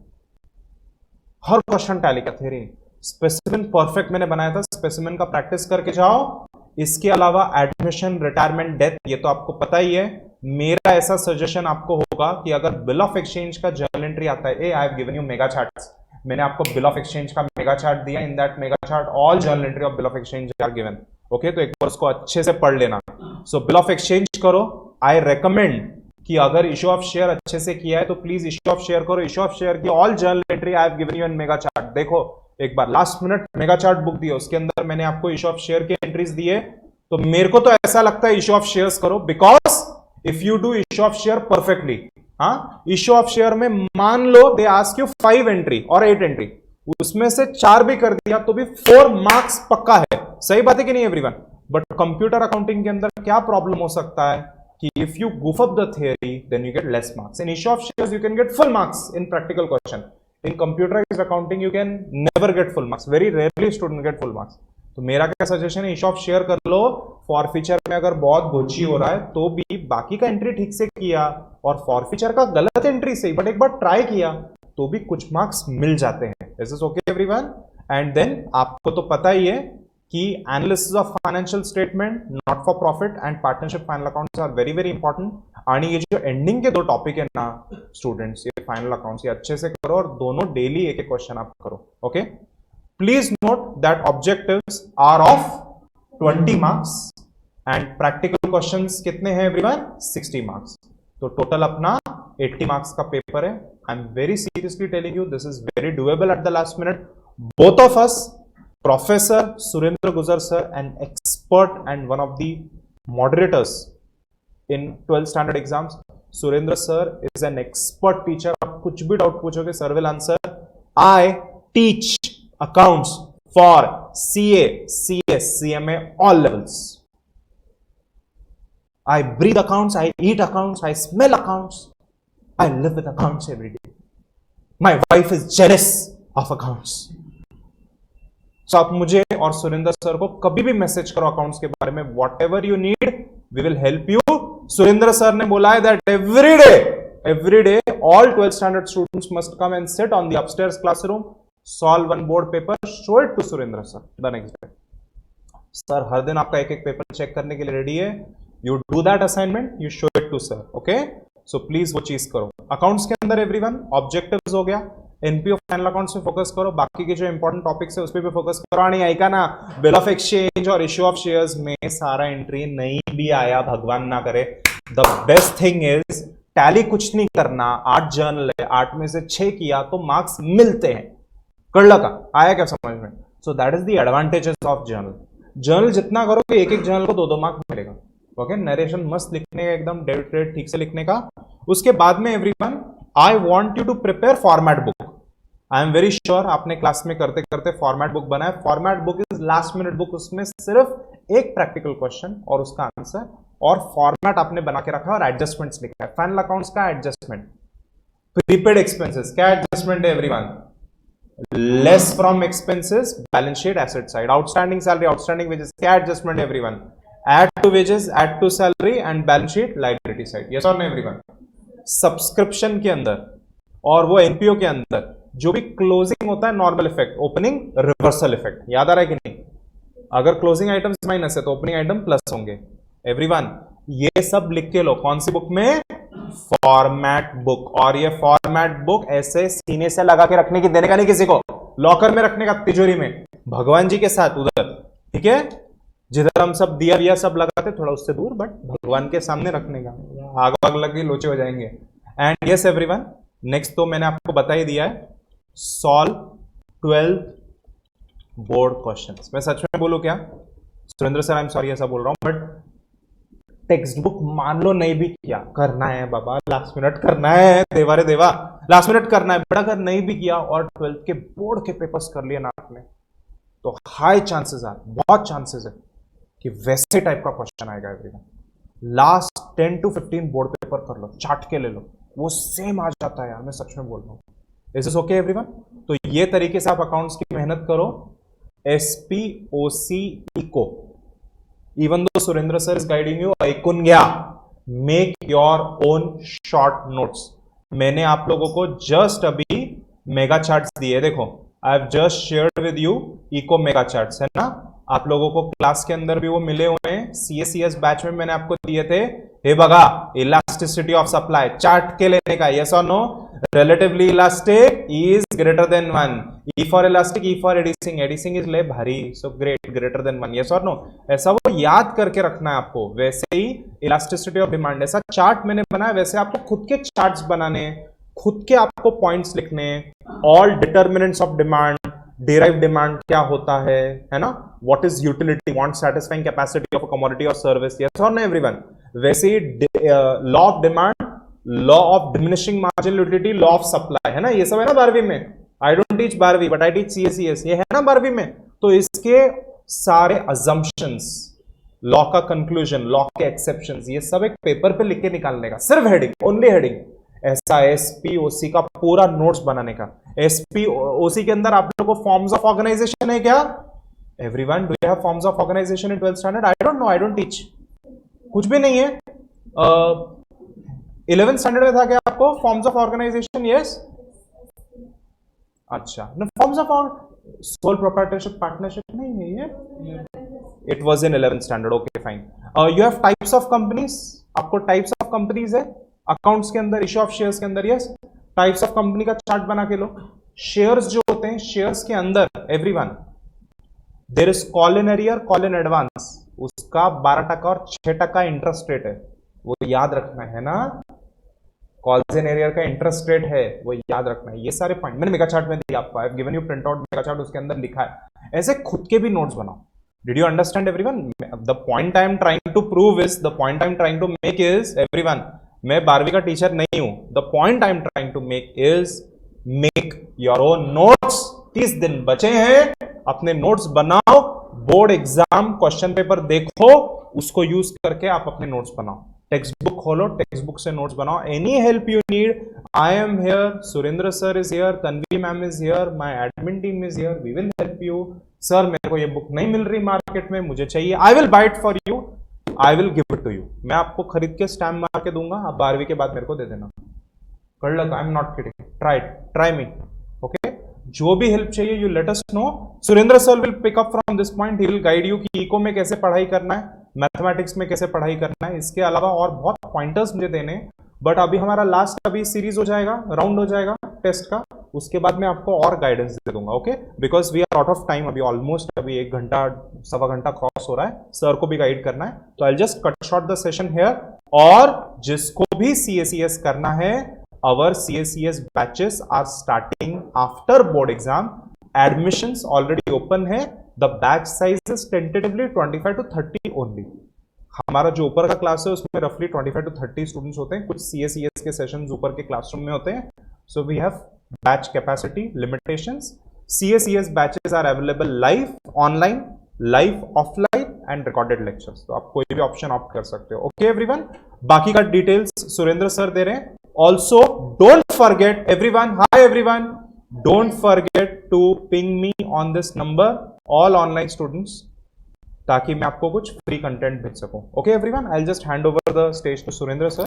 Speaker 1: हर क्वेश्चन टैली का थ्योरी। स्पेसिमेन परफेक्ट मैंने बनाया था, स्पेसिमेन का प्रैक्टिस करके जाओ। इसके अलावा एडमिशन, रिटायरमेंट, डेथ, ये तो आपको पता ही है। मेरा ऐसा सजेशन आपको होगा कि अगर बिल ऑफ एक्सचेंज का जर्नल एंट्री आता है, I have given you mega charts, मैंने आपको बिल ऑफ एक्सचेंज का मेगा चार्ट दिया, in that mega chart all journal entry of bill of exchange are given, okay? तो एक बार उसको अच्छे से पढ़ लेना। सो बिल ऑफ एक्सचेंज करो। आई रेकमेंड कि अगर इश्यू ऑफ शेयर अच्छे से किया है तो प्लीज इश्यू ऑफ शेयर करो। इश्यू ऑफ शेयर की all journal entry I have given you in mega chart. देखो एक बार last minute mega chart book दी है, उसके अंदर मैंने आपको इश्यू ऑफ शेयर की एंट्रीज दी है। तो मेरे को तो ऐसा लगता है इश्यू ऑफ शेयर्स करो, because if you do issue of share perfectly, हाँ, इश्यू ऑफ शेयर में मान लो दे आस्क यू 5 एंट्री और 8 एंट्री, उसमें से 4 भी कर दिया तो भी 4 मार्क्स पक्का है। सही बात है कि नहीं एवरीवन? बट कंप्यूटर अकाउंटिंग के अंदर क्या प्रॉब्लम हो सकता है कि if you goof up the theory then you get less marks. In issue of shares you can get full marks in practical question. In computerized accounting you can never get full marks. Very rarely student get full marks. तो मेरा क्या suggestion है, issue of share कर लो। Forfeiture में अगर बहुत गोची हो रहा है तो भी बाकी का एंट्री ठीक से किया और फॉरफीचर का गलत एंट्री सही बट एक बार ट्राई किया तो भी कुछ मार्क्स मिल जाते हैं। Is this okay everyone? And then आपको तो पता ही है कि analysis of financial statement, not for profit and partnership final accounts are very very important. आणि ये जो एंडिंग के 2 टॉपिक है ना स्टूडेंट्स, ये फाइनल अकाउंट्स, ये अच्छे से करो और दोनों डेली एक एक क्वेश्चन आप करो, okay? Please note that objectives are of 20 marks and practical questions कितने हैं एवरीवन? 60 मार्क्स। तो टोटल अपना 80 मार्क्स का पेपर है। आई am very seriously telling you this is very doable at the last minute. Both of us, Professor Surendra Guzar sir, an expert and one of the moderators in 12th standard exams. Surendra sir is an expert teacher. आप कुछ भी doubt पूछोगे sir will answer. I teach accounts for CA, CS, CMA, all levels. I breathe accounts, I eat accounts, I smell accounts. I live with accounts every day. My wife is jealous of accounts. So आप मुझे और Surendra sir को कभी भी message करो accounts के बारे में, whatever you need we will help you. Surendra sir ने बोला है that every day all 12th standard students must come and sit on the upstairs classroom, solve one board paper, show it to Surendra sir the next day. Sir हर दिन आपका एक एक paper check करने के लिए रेडी है. You do that assignment, you show it to sir. Okay, so please वो चीज करो. अकाउंट्स के अंदर एवरीवन ऑब्जेक्टिव्स हो गया, एनपीओ फाइनल अकाउंट्स पे फोकस करो, बाकी के जो इंपॉर्टेंट टॉपिक्स है उस पे भी फोकस करो. आणि ऐका ना, बिल ऑफ एक्सचेंज और इश्यू ऑफ शेयर्स में सारा एंट्री नहीं भी आया, भगवान ना करे. The best thing is tally कुछ नहीं करना, 8 जर्नल है, 8 में से 6 किया तो मार्क्स मिलते हैं. कड़ला का आया क्या समझ में? So that is the advantages of journal. Journal जितना करोगे एक एक जर्नल को 2-2 मार्क मिलेगा. ओके, नरेशन मस्त लिखने का, एकदम डेट ठीक से लिखने का. उसके बाद में everyone I want you to prepare format book. I am very sure आपने क्लास में करते करते फॉर्मेट बुक बनाया. Format book is last minute book, उसमें सिर्फ एक प्रैक्टिकल क्वेश्चन और उसका आंसर, और फॉर्मेट आपने बना के रखा है और एडजस्टमेंट्स लिखा है. फाइनल अकाउंट्स का एडजस्टमेंट, प्रीपेड एक्सपेंसेस क्या एडजस्टमेंट है everyone? Less from expenses, balance sheet, asset side. Outstanding salary, outstanding wages क्या एडजस्टमेंट है everyone? Add to wages, add to salary and balance sheet, liability side. Yes और no everyone? Subscription के अंदर और वो NPO के अंदर जो भी क्लोजिंग होता है, normal effect, opening, reversal effect, याद आ रहा है कि नहीं? अगर क्लोजिंग आइटम्स माइनस है तो ओपनिंग आइटम प्लस होंगे. एवरीवन ये सब लिख के लो. कौन सी बुक में? Format book. और ये फॉर्मेट बुक ऐसे सीने से लगा के रखने की, देने का नहीं किसी को, लॉकर में रखने का, तिजोरी में, भगवान जी के साथ उधर. ठीक है, जिधर हम सब दिया विया सब लगाते, थोड़ा उससे दूर, बट भगवान के सामने रखने का. आग आग लग गई, लोचे हो जाएंगे. एंड यस एवरीवन, नेक्स्ट तो मैंने आपको बता ही दिया है, सॉल्व 12 बोर्ड क्वेश्चंस. मैं सच में बोलूं क्या Surendra sir, I am sorry ऐसा बोल रहा हूं, बट टेक्स्ट बुक मान लो नहीं भी किया, करना है बाबा, लास्ट मिनट करना है, देवा रे देवा, लास्ट मिनट करना है. बट अगर नहीं भी किया और 12th के बोर्ड के पेपर्स कर लिए ना आपने, तो हाई चांसेस है, बहुत चांसेस है कि वैसे टाइप का क्वेश्चन आएगा everyone. Last 10 to 15 board paper कर लो, चाट के ले लो, वो सेम आ जाता है यार, मैं सच में बोल रहा हूँ. Is this okay everyone? तो ये तरीके से आप अकाउंट्स की मेहनत करो. SP, OC, eco, even though Surendra sir is guiding you, ऐकून घ्या, make your own short notes. मैंने आप लोगों को जस्ट अभी मेगा चार्ट्स दिए, देखो I have just shared with you eco mega charts, है ना? आप लोगों को क्लास के अंदर भी वो मिले हुए हैं, सीएससीएस बैच में मैंने आपको दिए थे. हे बघा, इलास्टिसिटी ऑफ सप्लाई चार्ट के लेने का, यस और no? relatively elastic is greater than 1. E for elastic, E for adhesive, adhesive is ले भारी, so greater than 1. yes or no? ऐसा वो याद करके रखना है आपको. वैसे ही इलास्टिसिटी ऑफ डिमांड, ऐसा चार्ट मैंने बनाया, वैसे आपको खुद के चार्ट्स बनाने, खुद के आपको पॉइंट्स लिखने. All determinants of demand, derive demand क्या होता है ना? What is utility, want satisfying capacity of a commodity और सर्विस, यस और नो एवरीवन? वैसे ही law of demand, law of diminishing marginal utility, law of supply, है ना? ये सब है ना 12वीं में. आई डोंट टीच 12वीं, बट आई टीच सीएससीएस, ये है ना 12वीं में. तो इसके सारे अजम्पशंस, लॉ का कंक्लूजन, लॉ के एक्सेप्शंस, ये सब एक पेपर पे लिख के निकालने का, सिर्फ हेडिंग, ओनली हेडिंग. ऐसा एसपीओसी का पूरा नोट्स बनाने का. एसपीओसी के अंदर आप लोगों को फॉर्म्स ऑफ ऑर्गेनाइजेशन है क्या everyone? Do you have forms of organisation in 12th standard? I don't know, I don't teach. कुछ भी नहीं है. 11th स्टैंडर्ड में था क्या आपको फॉर्म्स ऑफ ऑर्गेनाइजेशन? यस. अच्छा, forms of sole proprietorship, partnership नहीं है ये? It was in 11th standard. Okay fine. You have types of companies, आपको टाइप्स ऑफ कंपनीज है अकाउंट्स के अंदर, इश्यू ऑफ शेयर्स के अंदर. यस, टाइप्स ऑफ कंपनी का चार्ट बना के लो. शेयर्स जो होते हैं, शेयर्स के अंदर everyone there is call in arrear, call in advance, उसका 12% और 6% इंटरेस्ट रेट है, वो याद रखना है ना? कॉल्स इन एरियर का इंटरेस्ट रेट है, वो याद रखना है. ये सारे पॉइंट मैंने मेगा चार्ट में दिया आपको. आई have given you print out mega chart, उसके अंदर लिखा है. ऐसे खुद के भी नोट्स बनाओ. Did you understand everyone? The point I am trying to prove is, the point I'm trying to make is, everyone, मैं 12वीं का टीचर नहीं हूं. The point I'm trying to make is, make your own notes. 30 दिन बचे हैं, अपने notes बनाओ, बोर्ड एग्जाम क्वेश्चन पेपर देखो, उसको यूज करके आप अपने नोट्स बनाओ. टेक्स्ट बुक खोलो, टेक्स्ट बुक से नोट्स बनाओ. Any help you need, I am here, Surendra sir is here, Tanvi ma'am is here, my admin team is here, we will help you. Sir मेरे को ये बुक नहीं मिल रही मार्केट में, मुझे चाहिए, I will buy it for you, I will give it to you. मैं आपको खरीद के स्टैम्प मार के दूंगा, आप 12वीं के बाद मेरे को दे देना. कर लग, I am not kidding, try me. Okay, जो भी हेल्प चाहिए you let us know. Surendra sir will pick up from this point, he will guide you कि इको में कैसे पढ़ाई करना है, मैथमेटिक्स में कैसे पढ़ाई करना है. इसके अलावा और बहुत पॉइंटर्स मुझे देने हैं, बट अभी हमारा लास्ट अभी सीरीज हो जाएगा, राउंड हो जाएगा टेस्ट का, उसके बाद मैं आपको और गाइडेंस दे दूंगा. Okay, because we are out of time, अभी ऑलमोस्ट अभी 1 घंटा 1.25 घंटा क्रॉस हो रहा है, सर को भी गाइड करना है. तो I just cut short the session here. और जिसको भी CACS करना है, our CACS batches are starting after board exam. Admissions already open है. The batch size is tentatively 25 to 30 only. हमारा जो ऊपर का क्लास है उसमें रफली 25 to 30 स्टूडेंट्स होते हैं. कुछ CACS के सेशंस ऊपर के क्लासरूम में होते हैं. So we have batch capacity limitations. CACS batches are available live, online, live, offline and recorded lectures. तो आप कोई भी ऑप्शन ऑप्ट कर सकते हो. ओके एवरीवन, बाकी का डिटेल्स सुरेंद्र सर दे रहे हैं. Also, don't forget, everyone, hi everyone, don't forget to ping me on this number, all online students, ताकि मैं आपको कुछ फ्री कंटेंट भेज सकूं. Okay everyone, I will just hand over the stage to Surendra sir.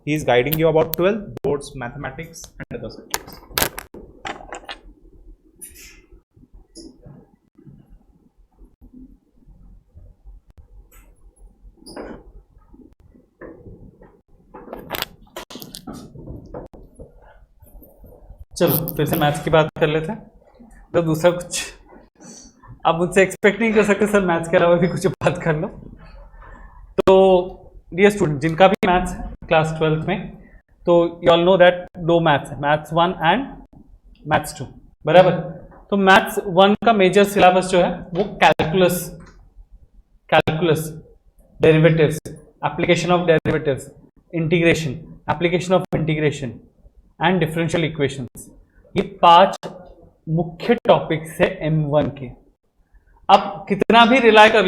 Speaker 1: He is guiding you about 12 boards, mathematics and other subjects.
Speaker 2: चलो फिर से maths की बात कर लेते हैं. तो दूसरा कुछ आप मुझसे एक्सपेक्ट नहीं कर सकते सर मैथ्स के अलावा भी कुछ बात कर लो. तो डियर स्टूडेंट, जिनका भी मैथ्स है क्लास 12th में, तो you all know that 2 maths है, मैथ्स 1 एंड मैथ्स 2, बराबर. तो मैथ्स 1 का मेजर सिलेबस जो है वो calculus, derivatives, application of derivatives, integration, application of integration and differential equations, ये 5 मुख्य टॉपिक्स है M1 के. अब कितना भी रिलाय कर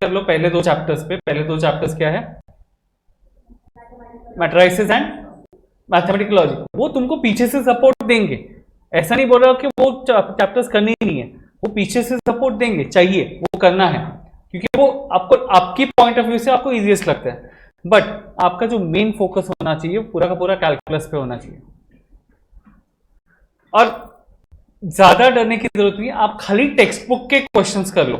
Speaker 2: लो पहले 2 चैप्टर्स पे. पहले 2 चैप्टर्स क्या है? Matrices and mathematical logic. वो तुमको पीछे से सपोर्ट देंगे, ऐसा नहीं बोल रहा कि वो चैप्टर्स करने ही नहीं है, वो पीछे से सपोर्ट देंगे, चाहिए, वो करना है, क्योंकि वो आपको आपकी पॉइंट ऑफ व्यू से आपको इजीएस्ट लगता है. बट आपका जो मेन फोकस होना चाहिए पूरा का पूरा कैलकुलस पे होना चाहिए. और ज्यादा डरने की जरूरत नहीं है, आप खाली टेक्स्ट बुक के क्वेश्चंस कर लो,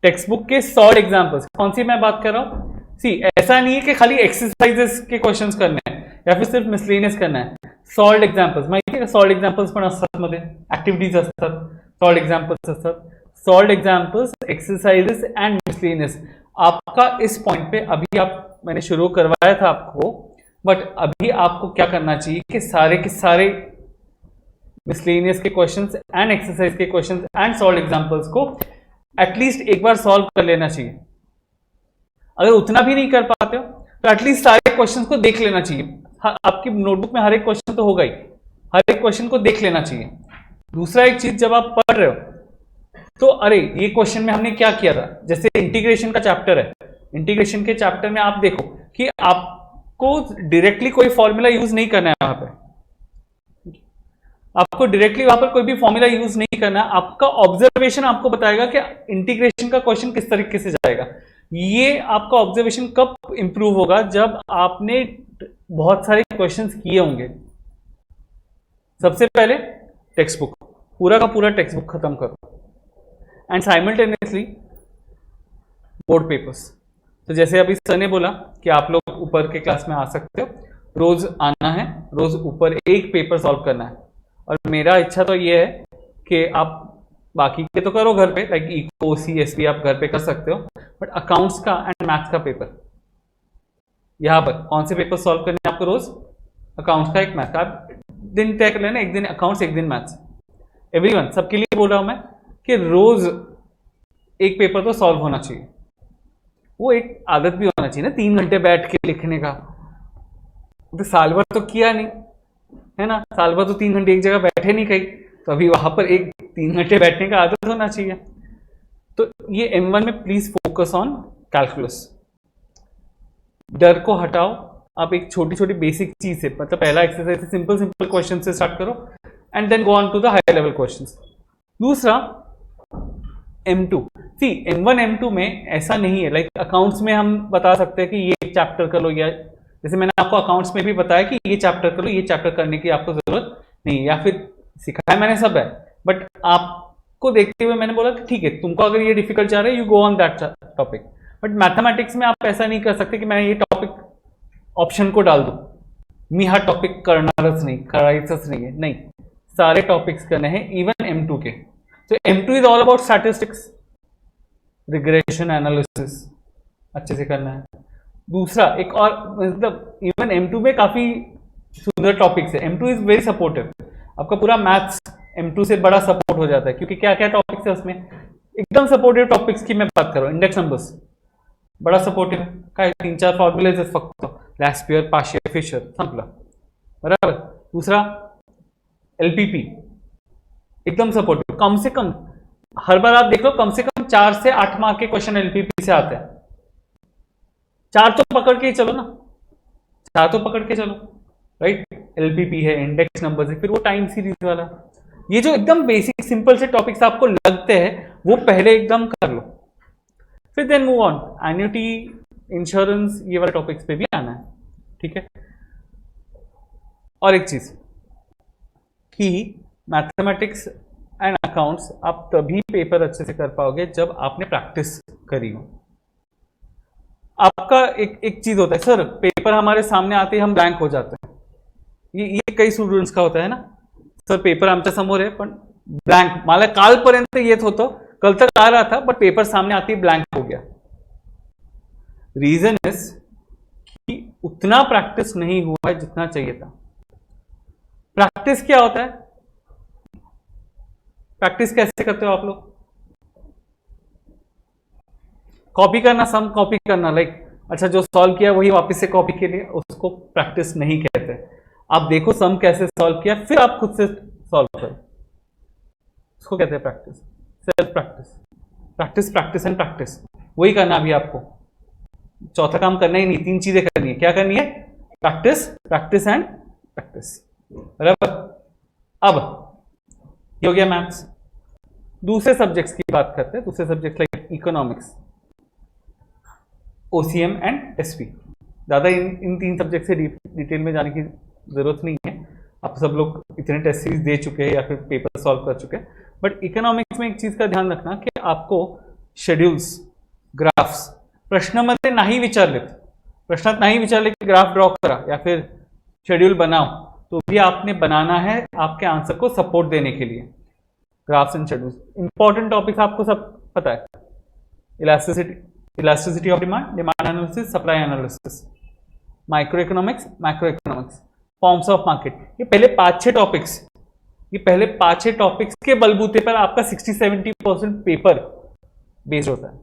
Speaker 2: टेक्स्ट बुक के सॉल्व एग्जांपल्स. कौन सी मैं बात कर रहा हूं? सी, ऐसा नहीं है कि खाली एक्सरसाइजेस के क्वेश्चंस करने हैं या फिर सिर्फ मिसलेनियस करना है. सॉल्व एग्जांपल्स माहिती आहे का? सॉल्व एग्जांपल्स पण असतात, मध्ये ऍक्टिव्हिटीज असतात, सॉल्व एग्जांपल्स असतात. Solve examples, exercises and miscellaneous. आपका इस पॉइंट पे अभी मैंने शुरू करवाया था आपको, बट अभी आपको क्या करना चाहिए कि सारे के सारे मिसलेनियस के क्वेश्चंस एंड एक्सरसाइज के क्वेश्चंस एंड सॉल्व एग्जांपल्स को एटलीस्ट एक बार सॉल्व कर लेना चाहिए. अगर उतना भी नहीं कर पाते हो तो एटलीस्ट सारे क्वेश्चंस को देख लेना चाहिए. आपकी नोटबुक में हर एक क्वेश्चन तो होगा ही, हर एक क्वेश्चन को देख लेना चाहिए. दूसरा एक चीज, जब आप पढ़ रहे हो तो अरे ये क्वेश्चन में हमने क्या किया था, जैसे इंटीग्रेशन का चैप्टर है, इंटीग्रेशन के चैप्टर में आप देखो कि आपको डायरेक्टली कोई फॉर्मूला यूज नहीं करना है. वहां पे आपको डायरेक्टली वहां पर कोई भी फॉर्मूला यूज नहीं करना है. आपका ऑब्जर्वेशन आपको बताएगा कि इंटीग्रेशन का क्वेश्चन किस तरीके से जाएगा. ये आपका ऑब्जर्वेशन कब इंप्रूव होगा? जब आपने बहुत सारे क्वेश्चंस किए होंगे. सबसे पहले टेक्स्ट बुक, पूरा का पूरा टेक्स्ट बुक खत्म करो एंड साइमल्टेनियसली बोर्ड पेपर्स. तो जैसे अभी सर ने बोला कि आप लोग ऊपर के क्लास में आ सकते हो, रोज आना है, रोज ऊपर एक पेपर सॉल्व करना है. और मेरा इच्छा तो ये है कि आप बाकी के तो करो घर पे, लाइक इको, CSV आप घर पे कर सकते हो, बट अकाउंट्स का एंड मैथ्स का पेपर यहाँ पर कौन से पेपर सॉल्व करने हैं आपको? रोज अकाउंट्स का, एक मैथ्स का. आप दिन तय कर लेना, एक दिन अकाउंट्स, एक दिन मैथ्स. एवरीवन, सबके लिए बोल रहा हूं मैं कि रोज एक पेपर तो सॉल्व होना चाहिए. वो एक आदत भी होना चाहिए ना, 3 घंटे बैठ के लिखने का। तो साल भर तो किया नहीं है ना, साल भर तो 3 घंटे एक जगह बैठे नहीं कहीं, तो अभी वहां पर एक 3 घंटे बैठने का आदत होना चाहिए। तो ये M1 में प्लीज फोकस ऑन कैलकुलस। डर को हटाओ, आप एक छोटी छोटी बेसिक चीज से, मतलब पहला एक्सरसाइज से सिंपल सिंपल क्वेश्चन से स्टार्ट करो and then go on to the high level questions. दूसरा M2, सी M1 M2 में ऐसा नहीं है, लाइक अकाउंट्स में हम बता सकते हैं कि ये चैप्टर कर लो, या जैसे मैंने आपको अकाउंट्स में भी बताया कि ये चैप्टर कर लो, ये चैप्टर करने की आपको जरूरत नहीं, या फिर सिखाया मैंने सब है, बट आपको देखते हुए मैंने बोला कि ठीक है, तुमको अगर ये डिफिकल्ट जा रहा है, you go on that topic. But mathematics में आप ऐसा नहीं कर सकते कि मैं ये टॉपिक ऑप्शन को डाल दूं, मी हा टॉपिक करणारच नहीं, करायचंच नहीं है, नहीं, सारे टॉपिक्स करने हैं, इवन M2 के। तो M2 is all about statistics, regression analysis अच्छे से करना है। दूसरा एक और, मतलब इवन M2 में काफी सुंदर टॉपिक्स है, M2 इज वेरी सपोर्टिव, आपका पूरा मैथ्स M2 से बड़ा सपोर्ट हो जाता है, क्योंकि क्या क्या टॉपिक्स है उसमें, एकदम सपोर्टिव टॉपिक्स की मैं बात कर रहा हूँ। इंडेक्स नंबर्स बड़ा सपोर्टिव है, काय 3-4 फॉर्म्युलेज आहेत फक्त, लॅस्पियर, पाशियर, फिशर, संपलं, बराबर। दूसरा LPP एकदम सपोर्टिव, कम से कम हर बार आप देख लो कम से कम 4 से 8 मार्क के क्वेश्चन LPP से आते हैं, 4 तो पकड़ के ही चलो ना, 4 तो पकड़ के चलो, राइट। LPP है, इंडेक्स नंबर्स है, फिर वो टाइम सीरीज वाला, ये जो एकदम बेसिक सिंपल से टॉपिक्स आपको लगते हैं वो पहले एकदम कर लो, फिर then move on. Annuity, insurance, ये वाले टॉपिक्स पे भी आना है, ठीक है। और एक चीज कि मैथमेटिक्स एंड अकाउंट्स आप तभी पेपर अच्छे से कर पाओगे जब आपने प्रैक्टिस करी हो। आपका एक चीज होता है, सर पेपर हमारे सामने आते ही हम ब्लैंक हो जाते हैं, ये कई स्टुडंट्स का होता है ना, सर पेपर आमच्या समोर आहे पण ब्लँक, मला कालपर्यंत येत होतं, कल तक आ रहा था बट पेपर सामने आते ही ब्लैंक हो गया। रीजन इज कि उतना प्रैक्टिस नहीं हुआ है जितना चाहिए था। प्रैक्टिस क्या होता है, प्रैक्टिस कैसे करते हो आप लोग, कॉपी करना, सम कॉपी करना, लाइक अच्छा जो सॉल्व किया वही वापस से कॉपी के लिए, उसको प्रैक्टिस नहीं कहते। आप देखो सम कैसे सॉल्व किया, फिर आप खुद से सॉल्व करो, उसको कहते हैं practice, self practice. Practice, practice and practice, वही करना अभी आपको, चौथा काम करना ही नहीं, 3 चीजें करनी है। क्या करनी है, प्रैक्टिस, प्रैक्टिस एंड प्रैक्टिस, बराबर। अब ये हो गया मैथ्स। दूसरे सब्जेक्ट्स की बात करते हैं, दूसरे subject like economics, OCM and SV। ज़्यादा इन 3 सब्जेक्ट से डिटेल में जाने की ज़रूरत नहीं है, आप सब लोग इतने टेस्ट सीरीज दे चुके हैं या फिर पेपर सॉल्व कर चुके हैं। बट इकोनॉमिक्स में एक चीज़ का ध्यान रखना कि आपको शेड्यूल्स, ग्राफ्स प्रश्नामध्ये नाही विचारलेत, प्रश्नात नहीं विचारले कि ग्राफ ड्रॉ करा या फिर शेड्यूल बनाओ, तो भी आपने बनाना है आपके आंसर को सपोर्ट देने के लिए। Graphs and schedules important topics आपको सब पता है, elasticity of demand, demand analysis, supply analysis, micro economics, forms of market, ये पहले 5-6 टॉपिक्स, ये पहले 5-6 टॉपिक्स के बलबूते पर आपका 60-70% पेपर बेस्ड होता है।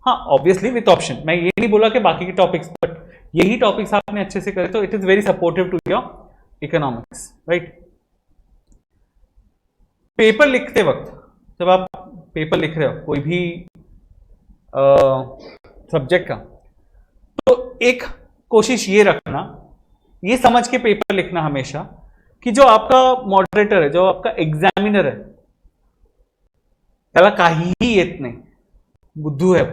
Speaker 2: हाँ ऑब्वियसली विथ ऑप्शन, मैं ये नहीं बोला कि बाकी के टॉपिक्स, बट यही टॉपिक्स आपने अच्छे से करे तो it is very supportive to your economics, right. Paper लिखते वक्त, जब आप पेपर लिख रहे हो कोई भी सब्जेक्ट का, तो एक कोशिश ये रखना, ये समझ के पेपर लिखना हमेशा कि जो आपका मॉडरेटर है, जो आपका एग्जामिनर है, त्याला काहीही येत नाही, बुद्धू है,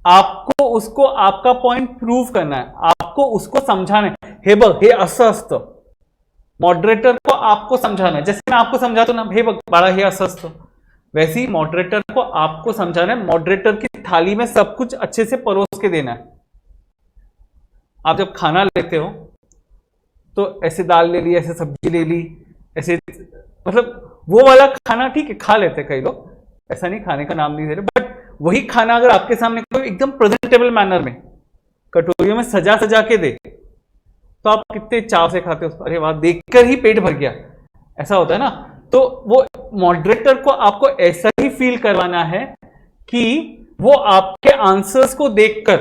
Speaker 2: आपको उसको आपका पॉइंट प्रूव करना है, आपको उसको समझाना है, हे बघ हे असं असतं। मॉडरेटर को आपको समझाना है, जैसे मैं आपको समझाता हूं ना, हे बघ बाळा हे असं असतं, वैसे ही मॉडरेटर को आपको समझाना है। मॉडरेटर की थाली में सब कुछ अच्छे से परोस के देना है। आप जब खाना लेते हो तो ऐसे दाल ले ली, ऐसे सब्जी ले ली, ऐसे, मतलब वो वाला खाना ठीक है खा लेते कई लोग, ऐसा नहीं खाने का नाम नहीं दे रहे, बट वही खाना अगर आपके सामने कोई एकदम प्रेजेंटेबल मैनर में कटोरियों में सजा सजा के दे, तो आप कितने चाव से खाते हो, अरे वाह देखकर ही पेट भर गया, ऐसा होता है ना। तो वो मॉडरेटर को आपको ऐसा ही फील करवाना है कि वो आपके आंसर्स को देखकर,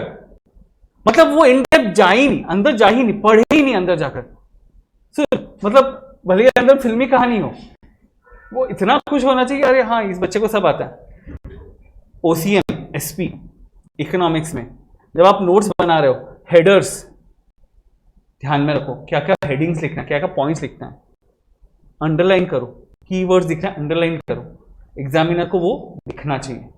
Speaker 2: मतलब वो इन डेप्थ जा ही नहीं, अंदर जा ही नहीं, पढ़े ही नहीं अंदर जाकर, सिर्फ मतलब भले ही अंदर फिल्मी कहानी हो, वो इतना खुश होना चाहिए अरे हाँ इस बच्चे को सब आता है। ओसीएम, एसपी, इकोनॉमिक्स में जब आप नोट्स बना रहे हो, हेडर्स ध्यान में रखो, क्या क्या हेडिंग्स लिखना है, क्या क्या पॉइंट्स लिखना है, अंडरलाइन करो, कीवर्ड्स दिखना है अंडरलाइन करो, एग्जामिनर को वो दिखना चाहिए।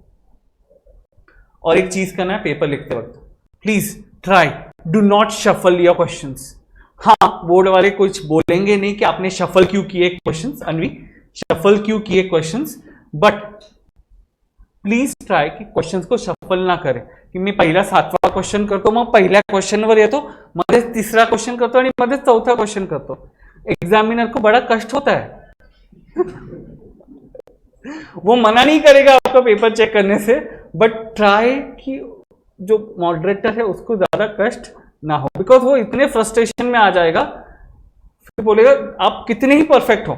Speaker 2: और एक चीज करना है पेपर लिखते वक्त, please try do not shuffle your questions. हाँ बोर्ड वाले कुछ बोलेंगे नहीं कि आपने शफल क्यों किए क्वेश्चंस, अन्वी शफल क्यों किए क्वेश्चंस, बट प्लीज ट्राय की क्वेश्चंस को शफल ना करें की मी पहिला 7वा क्वेश्चन करतो, मग पहिल्या क्वेश्चनवर येतो, मध्ये 3रा क्वेश्चन करतो आणि मध्ये 4था क्वेश्चन करतो। एग्जामिनर को बड़ा कष्ट होता है वो मना नहीं करेगा आपका पेपर चेक करने से, बट ट्राई कि जो मॉडरेटर है उसको ज्यादा कष्ट ना हो, बिकॉज वो इतने फ्रस्ट्रेशन में आ जाएगा, फिर बोलेगा आप कितने ही परफेक्ट हो,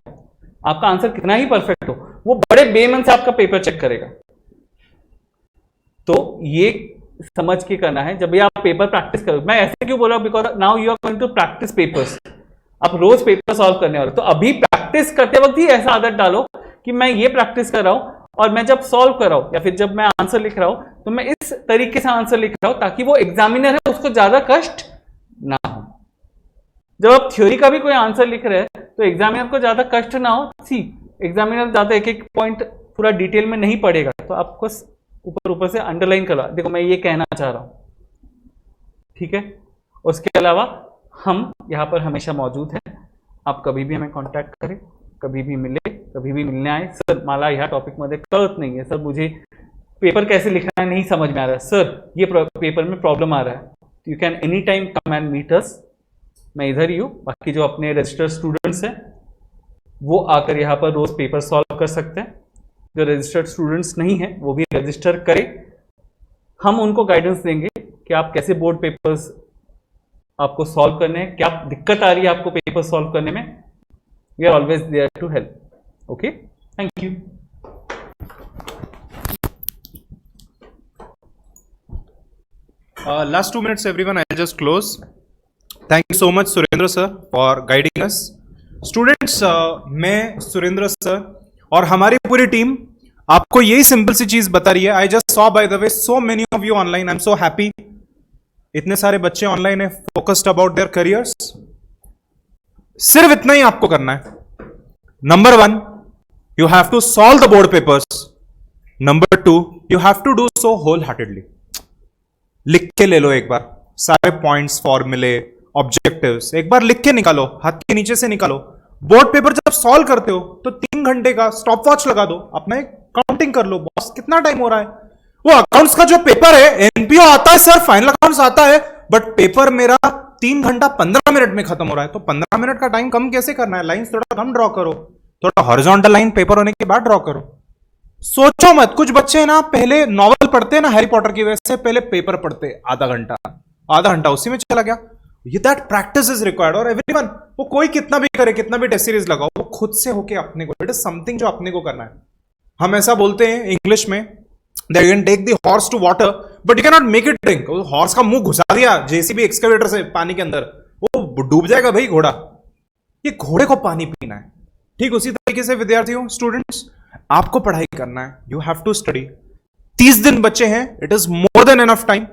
Speaker 2: आपका आंसर कितना ही परफेक्ट हो, वो बड़े बेमन से आपका पेपर चेक करेगा। तो ये समझ के करना है जब भी आप पेपर प्रैक्टिस करो। मैं ऐसे क्यों बोला, because now you are going to practice papers, आप रोज पेपर सॉल्व करने वाले, तो अभी प्रैक्टिस करते वक्त ही ऐसा आदत डालो कि मैं ये प्रैक्टिस कर रहा हूं और मैं जब सॉल्व कर रहा हूं या फिर जब मैं आंसर लिख रहा हूं तो मैं इस तरीके से आंसर लिख रहा हूं ताकि वो एग्जामिनर है उसको ज्यादा कष्ट ना हो। जब आप थ्योरी का भी कोई आंसर लिख रहे हैं तो एग्जामिनर को ज्यादा कष्ट ना हो। सी एग्जामिनर ज्यादा एक एक पॉइंट पूरा डिटेल में नहीं पढ़ेगा, तो आपको ऊपर ऊपर से अंडरलाइन करवा, देखो मैं ये कहना चाह रहा हूं, ठीक है। उसके अलावा हम यहाँ पर हमेशा मौजूद हैं, आप कभी भी हमें कांटेक्ट करें, कभी भी मिले, कभी भी मिलने आए। सर मला ह्या टॉपिक मध्ये कळत नहीं है सर, मुझे पेपर कैसे लिखना है नहीं समझ में आ रहा है सर, ये पेपर में प्रॉब्लम आ रहा है, you can any time come and meet us, मैं इधर ही हूँ। बाकी जो अपने रजिस्टर्ड स्टूडेंट्स हैं वो आकर यहाँ पर रोज पेपर सॉल्व कर सकते हैं, जो रजिस्टर्ड स्टूडेंट्स नहीं हैं वो भी रजिस्टर करें, हम उनको गाइडेंस देंगे कि आप कैसे बोर्ड पेपर्स आपको सॉल्व करने हैं, क्या दिक्कत आ रही है आपको पेपर सॉल्व करने में, we are always there to help. Okay, thank you.
Speaker 1: Last 2 minutes everyone, I'll just close. Thank you so much Surendra sir for guiding us. Students, मैं सुरेंद्र सर और हमारी पूरी टीम आपको यही सिंपल सी चीज बता रही है। I just saw bye the way so many of you online, I am so happy, इतने सारे बच्चे ऑनलाइन है फोकस्ड अबाउट देयर करियर्स। सिर्फ इतना ही आपको करना है। Number 1, you have to solve the board papers. Number 2, you have to do so wholeheartedly. लिख के ले लो एक बार सारे पॉइंट्स, फॉर्मूले, ऑब्जेक्टिव्स एक बार लिख के निकालो, हाथ के नीचे से निकालो। बोर्ड पेपर जब सॉल्व करते हो तो 3 घंटे का स्टॉप वॉच लगा दो, अपना एक काउंटिंग कर लो, बॉस कितना टाइम हो रहा है। वो अकाउंट्स का जो पेपर है, एनपीओ आता है सर, फाइनल अकाउंट्स आता है, बट पेपर मेरा 3 घंटा 15 मिनट में खत्म हो रहा है। तो 15 मिनट का टाइम कम कैसे करना है, लाइंस थोड़ा कम ड्रॉ करो, थोड़ा हॉरिजॉन्टल लाइन पेपर होने के बाद ड्रॉ करो। सोचो मत, कुछ बच्चे ना पहले नॉवल पढ़ते ना हैरी पॉटर की, वैसे पहले पेपर पढ़ते आधा घंटा उसी में चला गया। ये दैट प्रैक्टिस इज रिक्वायर्ड। और एवरीवन, वो कोई कितना भी करे, कितना भी टेस्ट सीरीज लगाओ, वो खुद से होके अपने को, इट इज समथिंग जो अपने को करना है। हम ऐसा बोलते हैं इंग्लिश में, that you can take the horse to water but you can not make it drink. Horse का मुंह घुसा दिया जेसीबी एक्सकेवेटर से पानी के अंदर, वो डूब जाएगा भाई घोड़ा। ये घोड़े को पानी पीना है। ठीक उसी तरीके से विद्यार्थियों, स्टूडेंट्स, आपको पढ़ाई करना है, यू हैव टू स्टडी। 30 दिन बच्चे हैं, it is more than enough time.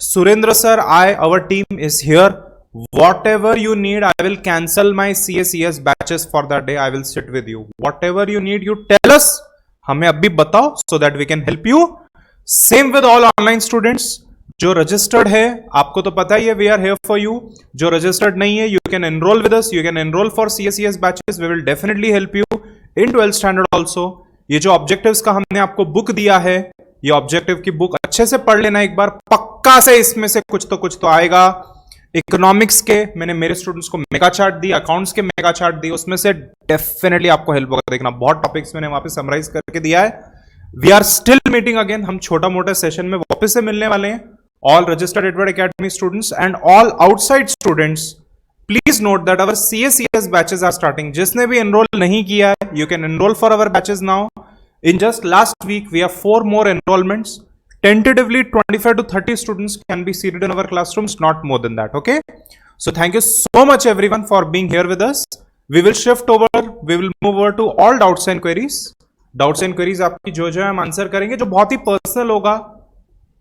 Speaker 1: Surendra sir, our team is here. Whatever you need, I will cancel my CACS batches for that day. I will sit with you. Whatever you need, you tell us. हमें अभी बताओ so that we can help you. Same with all online students. जो registered है, आपको तो पता ही है, we are here for you. जो रजिस्टर्ड नहीं है, you can enroll with us. You can enroll for CACS batches. We will definitely help you in 12th standard also. ये जो ऑब्जेक्टिव्स का हमने आपको बुक दिया है, ये ऑब्जेक्टिव की बुक अच्छे से पढ़ लेना एक बार, पक्का से इसमें से कुछ तो आएगा। इकोनॉमिक्स के मैंने मेरे स्टूडेंट्स को मेगा चार्ट दी, अकाउंट्स के मेगा चार्ट दी, उसमें से डेफिनेटली आपको हेल्प होगा। देखना, बहुत टॉपिक्स मैंने वहां पे समराइज करके दिया है। We are still meeting again, हम छोटा मोटा सेशन में वापस से मिलने वाले हैं। All registered Edward academy students and all outside students, please note that our CACS batches are starting. जिसने भी एनरोल नहीं किया है, you can enrol for our batches now. In just last week, we have 4 more enrollments. tentatively 25 to 30 students can be seated in our classrooms, not more than that. Okay, so thank you so much everyone for being here with us. We will move over to all doubts and queries. आपकी जो है हम answer करेंगे, जो बहुत ही personal होगा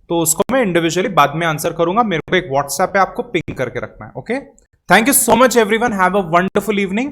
Speaker 1: तो उसको मैं इंडिविजुअली बाद में आंसर करूंगा। मेरे को एक व्हाट्सएप पे आपको पिंग करके रखना है। Okay, thank you so much everyone, have a wonderful evening.